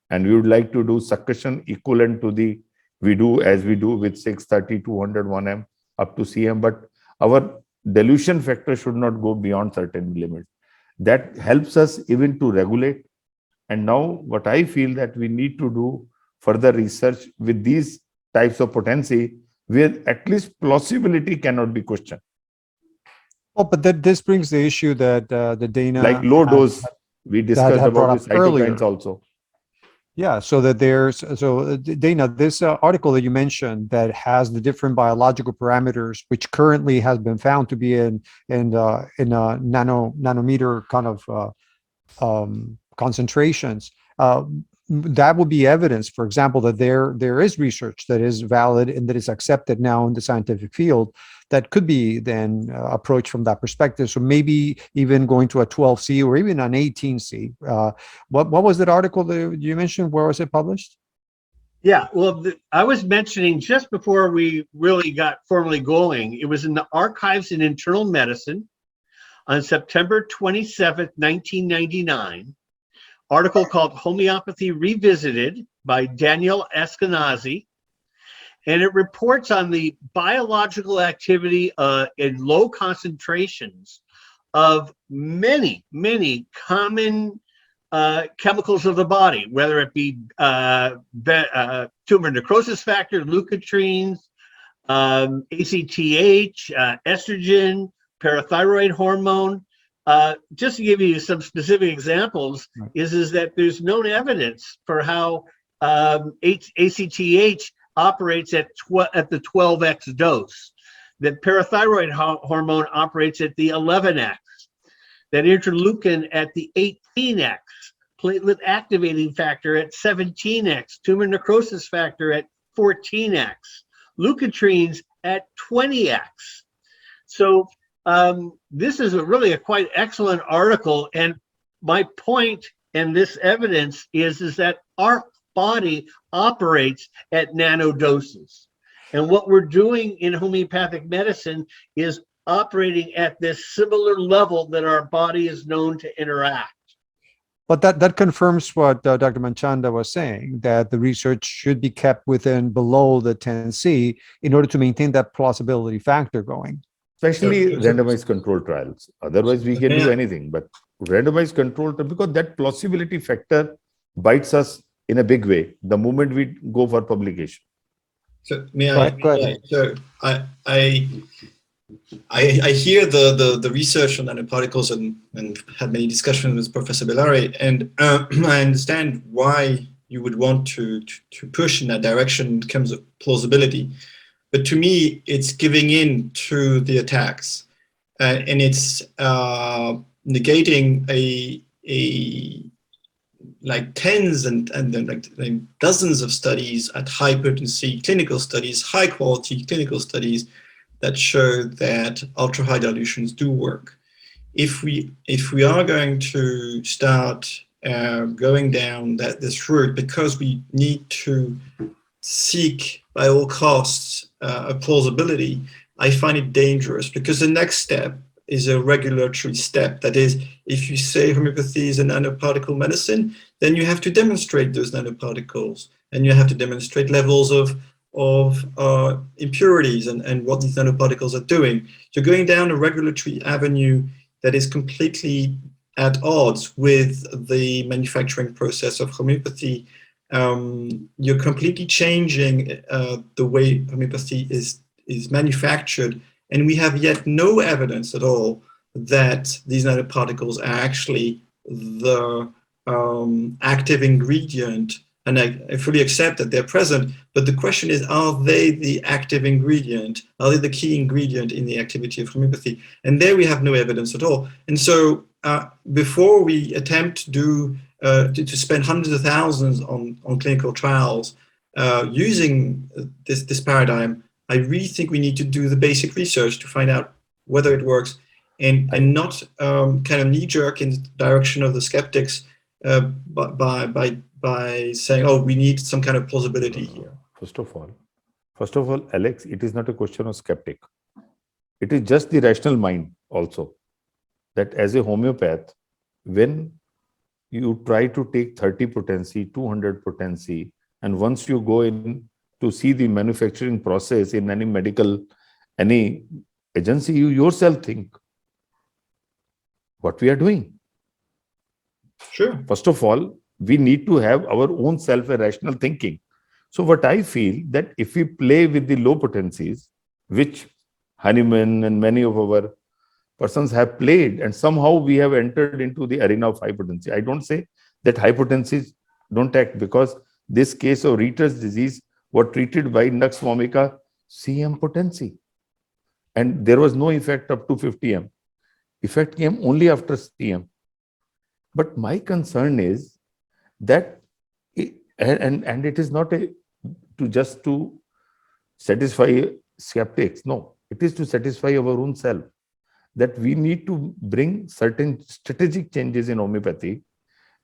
And we would like to do succussion equivalent to we do with 630, 200, 1M up to CM, but our dilution factor should not go beyond certain limits. That helps us even to regulate. And now what I feel that we need to do further research with these types of potency, where at least plausibility cannot be questioned. Oh, but this brings the issue that the Dana, like low dose, we discussed about the cytokines also. Yeah, so that Dana, this article that you mentioned that has the different biological parameters, which currently has been found to be in a nanometer kind of concentrations. That would be evidence, for example, that there is research that is valid and that is accepted now in the scientific field that could be then approached from that perspective. So maybe even going to a 12C or even an 18C. What was that article that you mentioned? Where was it published? Yeah, well, I was mentioning just before we really got formally going, it was in the Archives in Internal Medicine on September 27th, 1999. Article called Homeopathy Revisited by Daniel Eskenazi. And it reports on the biological activity in low concentrations of many, many common chemicals of the body, whether it be tumor necrosis factor, leukotrienes, ACTH, estrogen, parathyroid hormone. Just to give you some specific examples, is that there's known evidence for how ACTH operates at the 12x dose, that parathyroid hormone operates at the 11x, that interleukin at the 18x, platelet activating factor at 17x, tumor necrosis factor at 14x, leukotrienes at 20x. So this is really a quite excellent article, and my point in this evidence is that our body operates at nano doses, and what we're doing in homeopathic medicine is operating at this similar level that our body is known to interact. But that confirms what Dr. Manchanda was saying, that the research should be kept below the 10C in order to maintain that plausibility factor going. Especially randomized control trials. Otherwise, we can do anything. But randomized control, because that plausibility factor bites us in a big way the moment we go for publication. So may I? Go ahead. So I hear the research on nanoparticles and had many discussions with Professor Billare, and I understand why you would want to push in that direction in terms of plausibility. But to me, it's giving in to the attacks, and it's negating like tens and then like dozens of studies at high potency clinical studies, high quality clinical studies that show that ultra high dilutions do work. If we are going to start going down this route, because we need to seek by all costs a plausibility, I find it dangerous, because the next step is a regulatory step. That is, if you say homeopathy is a nanoparticle medicine, then you have to demonstrate those nanoparticles, and you have to demonstrate levels of impurities and what these nanoparticles are doing. So going down a regulatory avenue that is completely at odds with the manufacturing process of homeopathy, you're completely changing the way homeopathy is manufactured, and we have yet no evidence at all that these nanoparticles are actually the active ingredient. And I fully accept that they're present, but the question is, are they the active ingredient? Are they the key ingredient in the activity of homeopathy? And there we have no evidence at all. And so before we attempt to do to spend hundreds of thousands on clinical trials using this paradigm, I really think we need to do the basic research to find out whether it works, and not kind of knee-jerk in the direction of the skeptics by saying, oh, we need some kind of plausibility here. First of all, Alex, it is not a question of skeptic. It is just the rational mind also, that as a homeopath, when you try to take 30 potency, 200 potency, and once you go in to see the manufacturing process in any medical, any agency, you yourself think what we are doing. Sure. First of all, we need to have our own self a rational thinking. So what I feel, that if we play with the low potencies, which Hahnemann and many of our persons have played, and somehow we have entered into the arena of high potency. I don't say that high potencies don't act, because this case of Riter's disease was treated by Nux vomica CM potency, and there was no effect up to 50 m. Effect came only after CM. But my concern is that, and it is not just to satisfy skeptics. No, it is to satisfy our own self, that we need to bring certain strategic changes in homeopathy.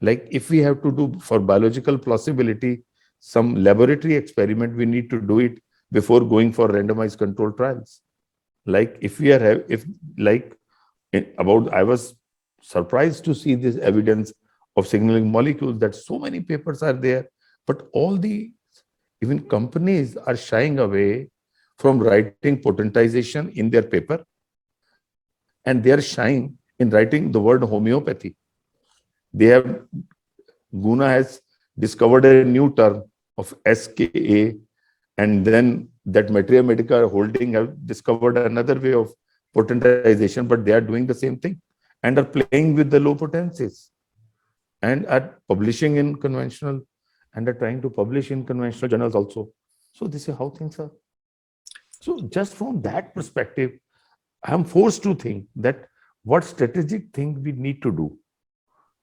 Like if we have to do for biological plausibility some laboratory experiment, we need to do it before going for randomized controlled trials. Like if we are, I was surprised to see this evidence of signaling molecules, that so many papers are there, but all the, even companies are shying away from writing potentization in their paper, and they are shying in writing the word homeopathy. They have, Guna has discovered a new term of SKA, and then that Materia Medica holding have discovered another way of potentization, but they are doing the same thing and are playing with the low potencies and are publishing in conventional, and are trying to publish in conventional journals also. So this is how things are. So just from that perspective, I'm forced to think that what strategic thing we need to do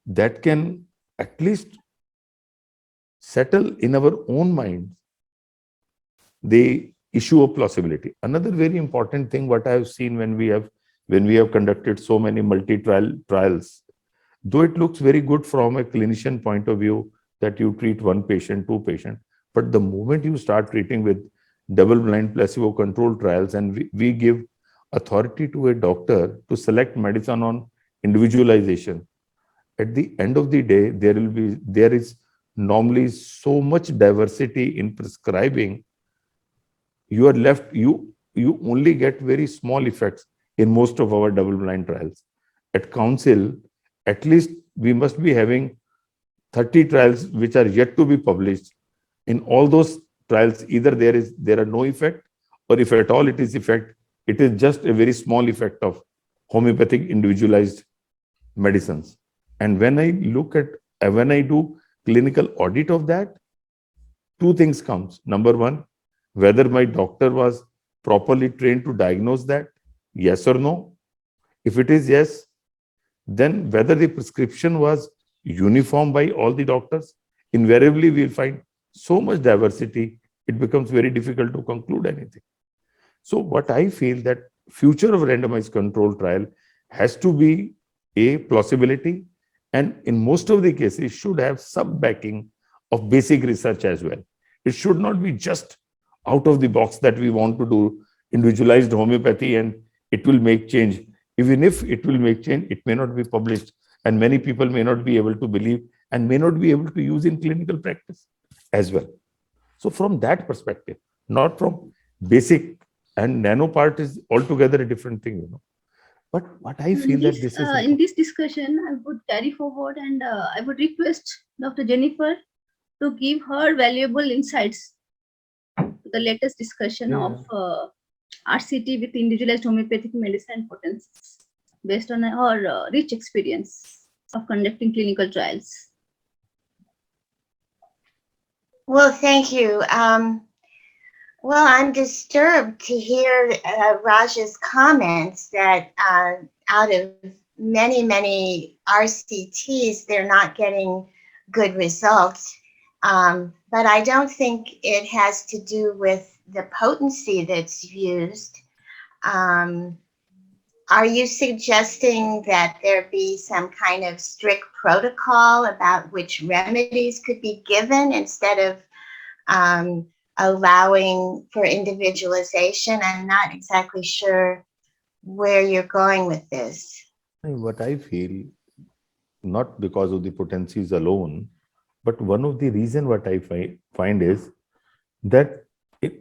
that can at least settle in our own minds the issue of plausibility. Another very important thing what I have seen when we have conducted so many multi-trial trials, though it looks very good from a clinician point of view that you treat one patient, two patients, but the moment you start treating with double-blind placebo-controlled trials, and we give authority to a doctor to select medicine on individualization, at the end of the day, there is normally so much diversity in prescribing. You are left, you only get very small effects in most of our double-blind trials. At council, at least we must be having 30 trials which are yet to be published. In all those trials, either there are no effect, or if at all it is effect, it is just a very small effect of homeopathic individualized medicines. And when I do clinical audit of that, two things comes. Number one, whether my doctor was properly trained to diagnose that, yes or no. If it is yes, then whether the prescription was uniform by all the doctors, invariably we'll find so much diversity, it becomes very difficult to conclude anything. So what I feel that future of randomized control trial has to be a plausibility, and in most of the cases should have some backing of basic research as well. It should not be just out of the box that we want to do individualized homeopathy and it will make change. Even if it will make change, it may not be published and many people may not be able to believe and may not be able to use in clinical practice as well. So from that perspective, not from basic, and nano part is altogether a different thing, But what I feel that this is in this discussion, I would carry forward and I would request Dr. Jennifer to give her valuable insights to the latest discussion of RCT with individualized homeopathic medicine potencies based on her rich experience of conducting clinical trials. Well, thank you. Well, I'm disturbed to hear Raj's comments that out of many RCTs, they're not getting good results. But I don't think it has to do with the potency that's used. Are you suggesting that there be some kind of strict protocol about which remedies could be given instead of allowing for individualization? I'm not exactly sure where you're going with this. what I feel, not because of the potencies alone, but one of the reason what I find is that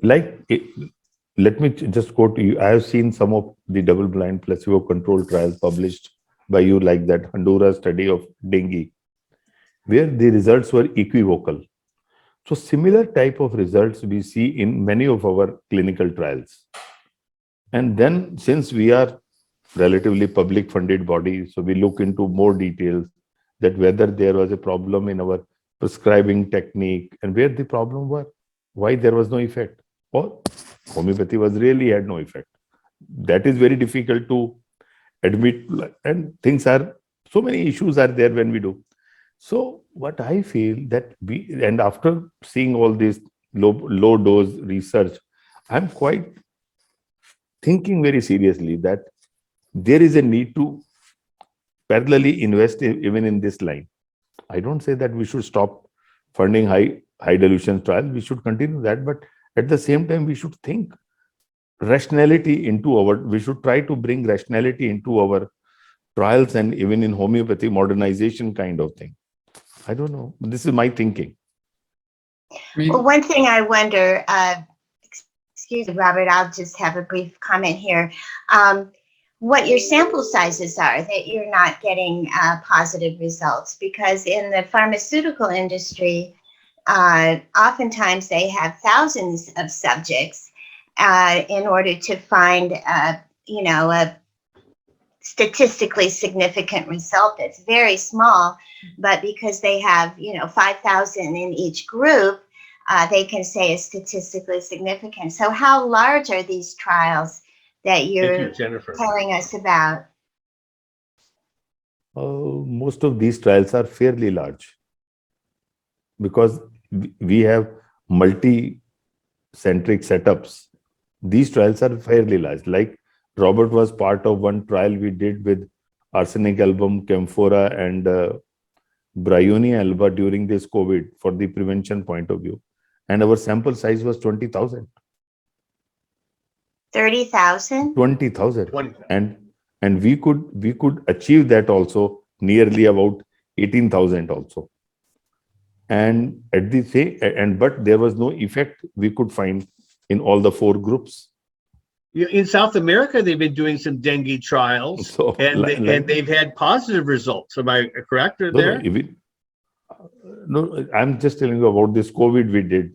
let me just quote you. I have seen some of the double-blind placebo-controlled trials published by you, like that Honduras study of dengue, where the results were equivocal. So similar type of results we see in many of our clinical trials. And then since we are relatively public funded body, so we look into more details that whether there was a problem in our prescribing technique and where the problem were, why there was no effect, or homeopathy was really had no effect. That is very difficult to admit, and things are, so many issues are there when we do. So what I feel that and after seeing all this low dose research, I'm quite thinking very seriously that there is a need to parallelly invest even in this line. I don't say that we should stop funding high dilution trials. We should continue that, but at the same time, we should think rationality into we should try to bring rationality into our trials, and even in homeopathy, modernization kind of thing. I don't know. This is my thinking. Well, one thing I wonder, excuse me, Robert, I'll just have a brief comment here. What your sample sizes are that you're not getting positive results, because in the pharmaceutical industry, oftentimes they have thousands of subjects in order to find, a statistically significant result that's very small, but because they have 5,000 in each group, they can say is statistically significant. So how large are these trials that you're telling us about? Most of these trials are fairly large because we have multi-centric setups. These trials are fairly large. Like Robert was part of one trial we did with arsenic album, camphora, and Bryonia alba during this COVID for the prevention point of view. And our sample size was 20,000. 30,000? 20,000. And we could achieve that also nearly about 18,000 also. And at the same, but there was no effect we could find in all the 4 groups. In South America, they've been doing some dengue trials, so, and they've had positive results. Am I correct? Or there? No, I'm just telling you about this COVID we did,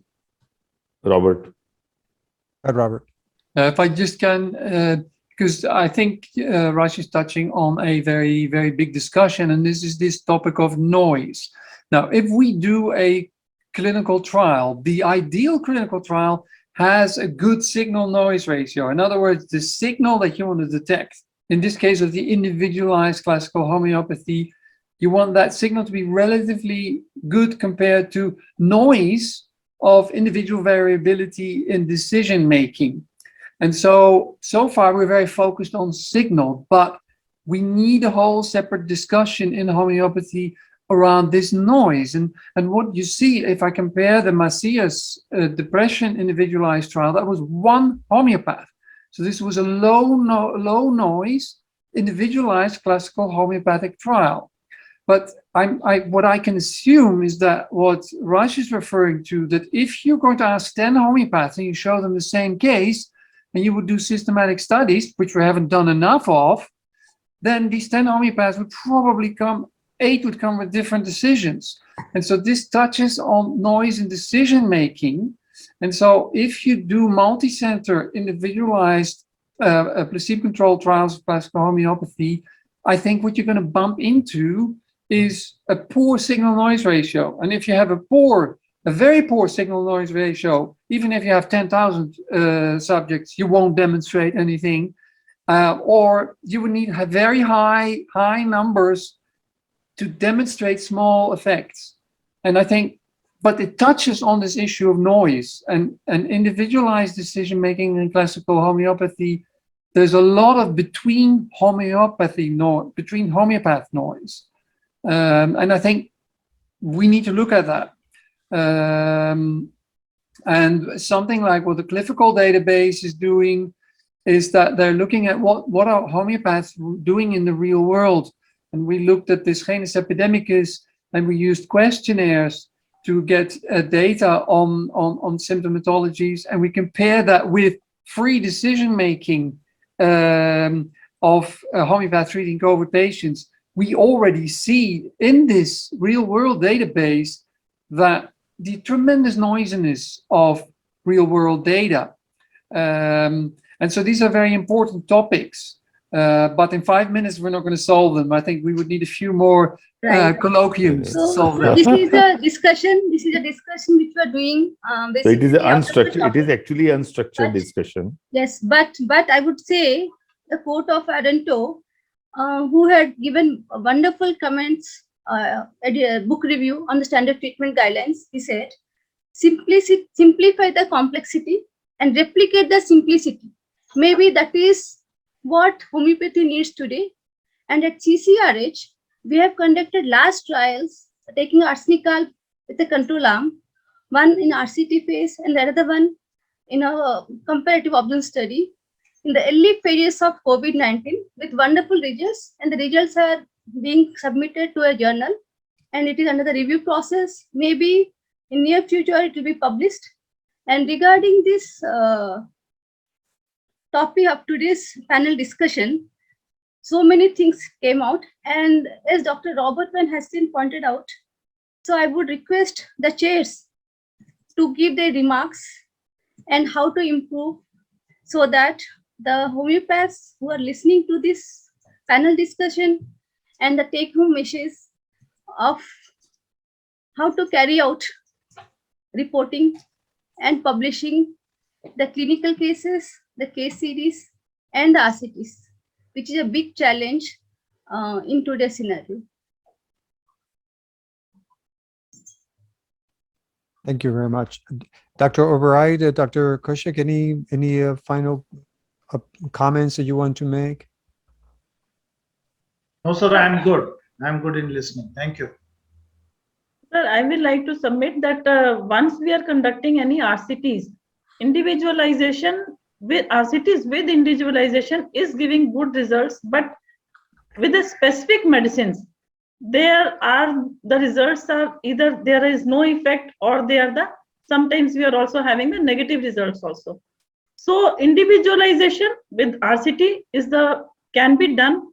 Robert. Robert. If I just can, because I think Raj is touching on a very, very big discussion, and this is this topic of noise. Now, if we do a clinical trial, the ideal clinical trial has a good signal-noise ratio. In other words, the signal that you want to detect, in this case of the individualized classical homeopathy You want that signal to be relatively good compared to noise of individual variability in decision making. And so far we're very focused on signal, but we need a whole separate discussion in homeopathy around this noise. And what you see, if I compare the Macias depression individualized trial, that was one homeopath. So this was a low noise, individualized classical homeopathic trial. But what I can assume is that what Raj is referring to, that if you're going to ask 10 homeopaths and you show them the same case, and you would do systematic studies, which we haven't done enough of, then these 10 homeopaths would probably come, 8 would come with different decisions. And so this touches on noise in decision making. And so if you do multi-center individualized placebo-controlled trials of classical homeopathy, I think what you're going to bump into is a poor signal-noise ratio. And if you have a very poor signal-noise ratio, even if you have 10,000 subjects, you won't demonstrate anything. Or you would need very high numbers to demonstrate small effects. And I think, but it touches on this issue of noise and individualized decision-making in classical homeopathy. There's a lot of between homeopath noise. And I think we need to look at that. And something like what the Clinical database is doing is that they're looking at what are homeopaths doing in the real world. And we looked at this Genus epidemicus, and we used questionnaires to get data on symptomatologies, and we compare that with free decision making of homeopath treating COVID patients. We already see in this real world database that the tremendous noisiness of real world data. And so these are very important topics, but in 5 minutes, we're not going to solve them. I think we would need a few more colloquiums to solve them. This is a discussion which we are doing. So it is unstructured. It is actually unstructured discussion. Yes, but I would say the quote of Arento, who had given wonderful comments at a book review on the standard treatment guidelines. He said, simplify the complexity and replicate the simplicity. Maybe that is what homeopathy needs today. And at CCRH, we have conducted large trials taking arsenicol with a control arm, one in RCT phase and the other one in a comparative observation study in the early phases of COVID-19 with wonderful results, and the results are being submitted to a journal and it is under the review process. Maybe in near future it will be published. And regarding this topic of today's panel discussion, so many things came out, and as Dr. Robert Van Hasten pointed out, so I would request the chairs to give their remarks and how to improve, so that the homeopaths who are listening to this panel discussion and the take-home message of how to carry out reporting and publishing the clinical cases, the case series, and the RCTs, which is a big challenge in today's scenario. Thank you very much. Dr. Obereit, Dr. Kushik, any final comments that you want to make? No, sir, I'm good. I'm good in listening. Thank you. Sir, I would like to submit that once we are conducting any RCTs, individualization with RCTs with individualization is giving good results, but with the specific medicines, the results are either there is no effect or sometimes we are also having the negative results also. So individualization with RCT can be done,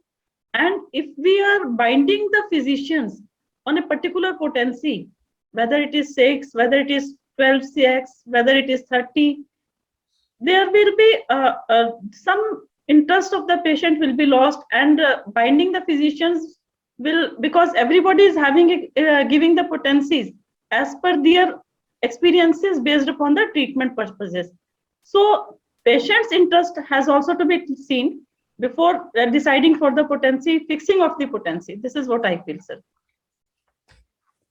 and if we are binding the physicians on a particular potency, whether it is 6, whether it is 12CX, whether it is 30, there will be some interest of the patient will be lost, and binding the physicians will, because everybody is having giving the potencies as per their experiences based upon the treatment purposes. So patient's interest has also to be seen before deciding for the potency, fixing of the potency. This is what I feel, sir.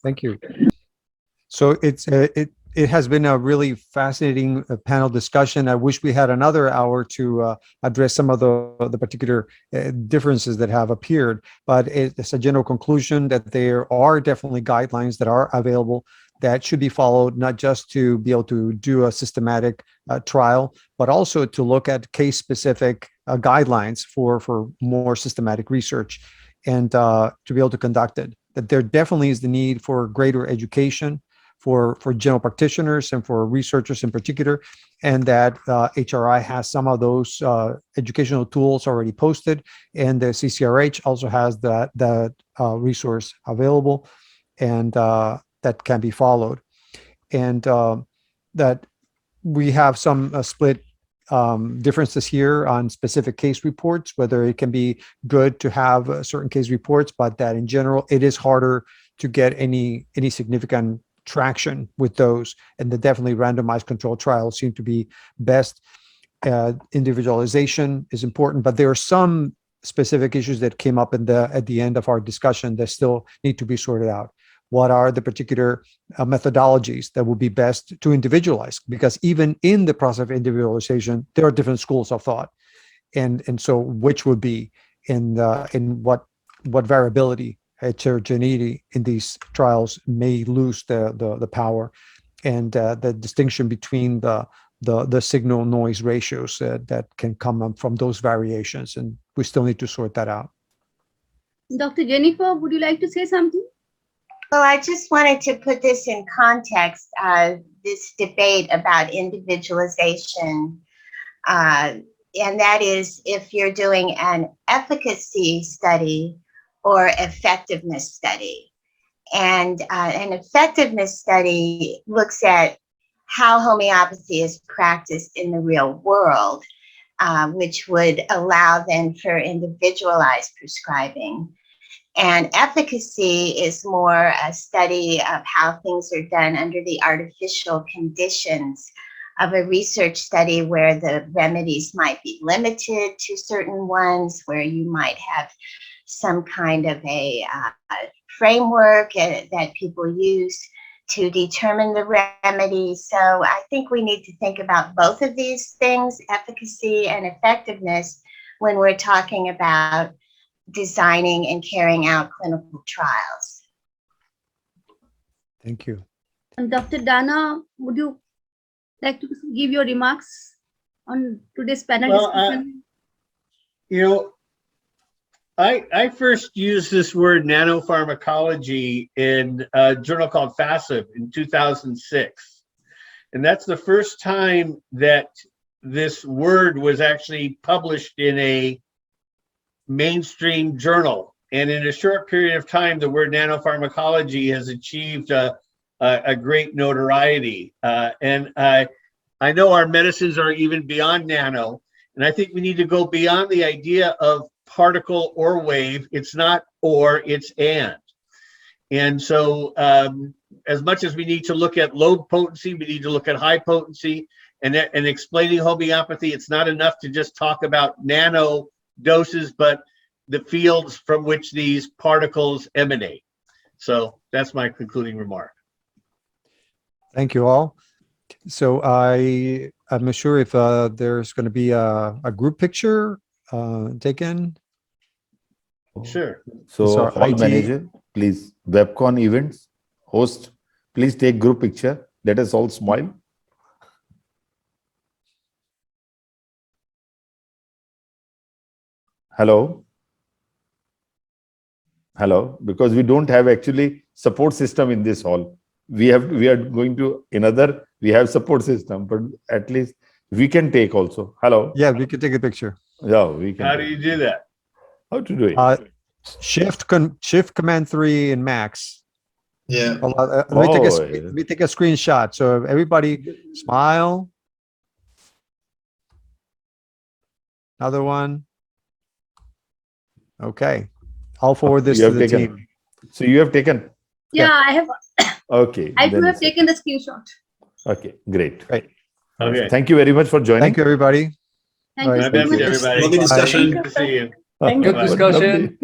Thank you. So it has been a really fascinating panel discussion. I wish we had another hour to address some of the particular differences that have appeared, but it's a general conclusion that there are definitely guidelines that are available that should be followed, not just to be able to do a systematic trial, but also to look at case-specific guidelines for more systematic research and to be able to conduct it. That there definitely is the need for greater education for general practitioners and for researchers in particular, and that HRI has some of those educational tools already posted, and the CCRH also has that resource available, and that can be followed. And that we have some split differences here on specific case reports, whether it can be good to have certain case reports, but that in general, it is harder to get any significant traction with those, and the definitely randomized controlled trials seem to be best. Individualization is important, but there are some specific issues that came up at the end of our discussion that still need to be sorted out. What are the particular methodologies that will be best to individualize? Because even in the process of individualization, there are different schools of thought, and so which would be in what variability, heterogeneity in these trials may lose the power, and the distinction between the signal noise ratios that can come from those variations, and we still need to sort that out. Dr. Jennifer, would you like to say something? Well, I just wanted to put this in context, this debate about individualization. And that is if you're doing an efficacy study or effectiveness study. And an effectiveness study looks at how homeopathy is practiced in the real world, which would allow then for individualized prescribing. And efficacy is more a study of how things are done under the artificial conditions of a research study, where the remedies might be limited to certain ones, where you might have some kind of a framework that people use to determine the remedy. So I think we need to think about both of these things, efficacy and effectiveness, when we're talking about designing and carrying out clinical trials. Thank you. And Dr. Dana, would you like to give your remarks on today's panel discussion? I first used this word nanopharmacology in a journal called FASIB in 2006. And that's the first time that this word was actually published in a mainstream journal. And in a short period of time, the word nanopharmacology has achieved a great notoriety. And I know our medicines are even beyond nano. And I think we need to go beyond the idea of particle or wave. It's not or, it's and. And so as much as we need to look at low potency, we need to look at high potency. And explaining homeopathy, it's not enough to just talk about nano doses, but the fields from which these particles emanate. So that's my concluding remark. Thank you all. So I'm not sure if there's going to be a group picture taken. Sure. So our hall IT manager, please, WebCon events, host, please take group picture. Let us all smile. Hello. Hello, because we don't have actually support system in this hall. We are going to another, we have support system, but at least we can take also. Hello. Yeah, we can take a picture. Yeah, we can. How do you do that? How to do it? Shift Command 3 in Max. Yeah. Let me take a screenshot. So everybody smile. Another one. Okay. I'll forward this to the team. So you have taken? Yeah, I have. Okay. I too have taken the screenshot. Okay, great. Great. Okay. Thank you very much for joining. Thank you, everybody. Thank you My so best, much. everybody. Lovely discussion. Good to see you. Thank you. Good discussion.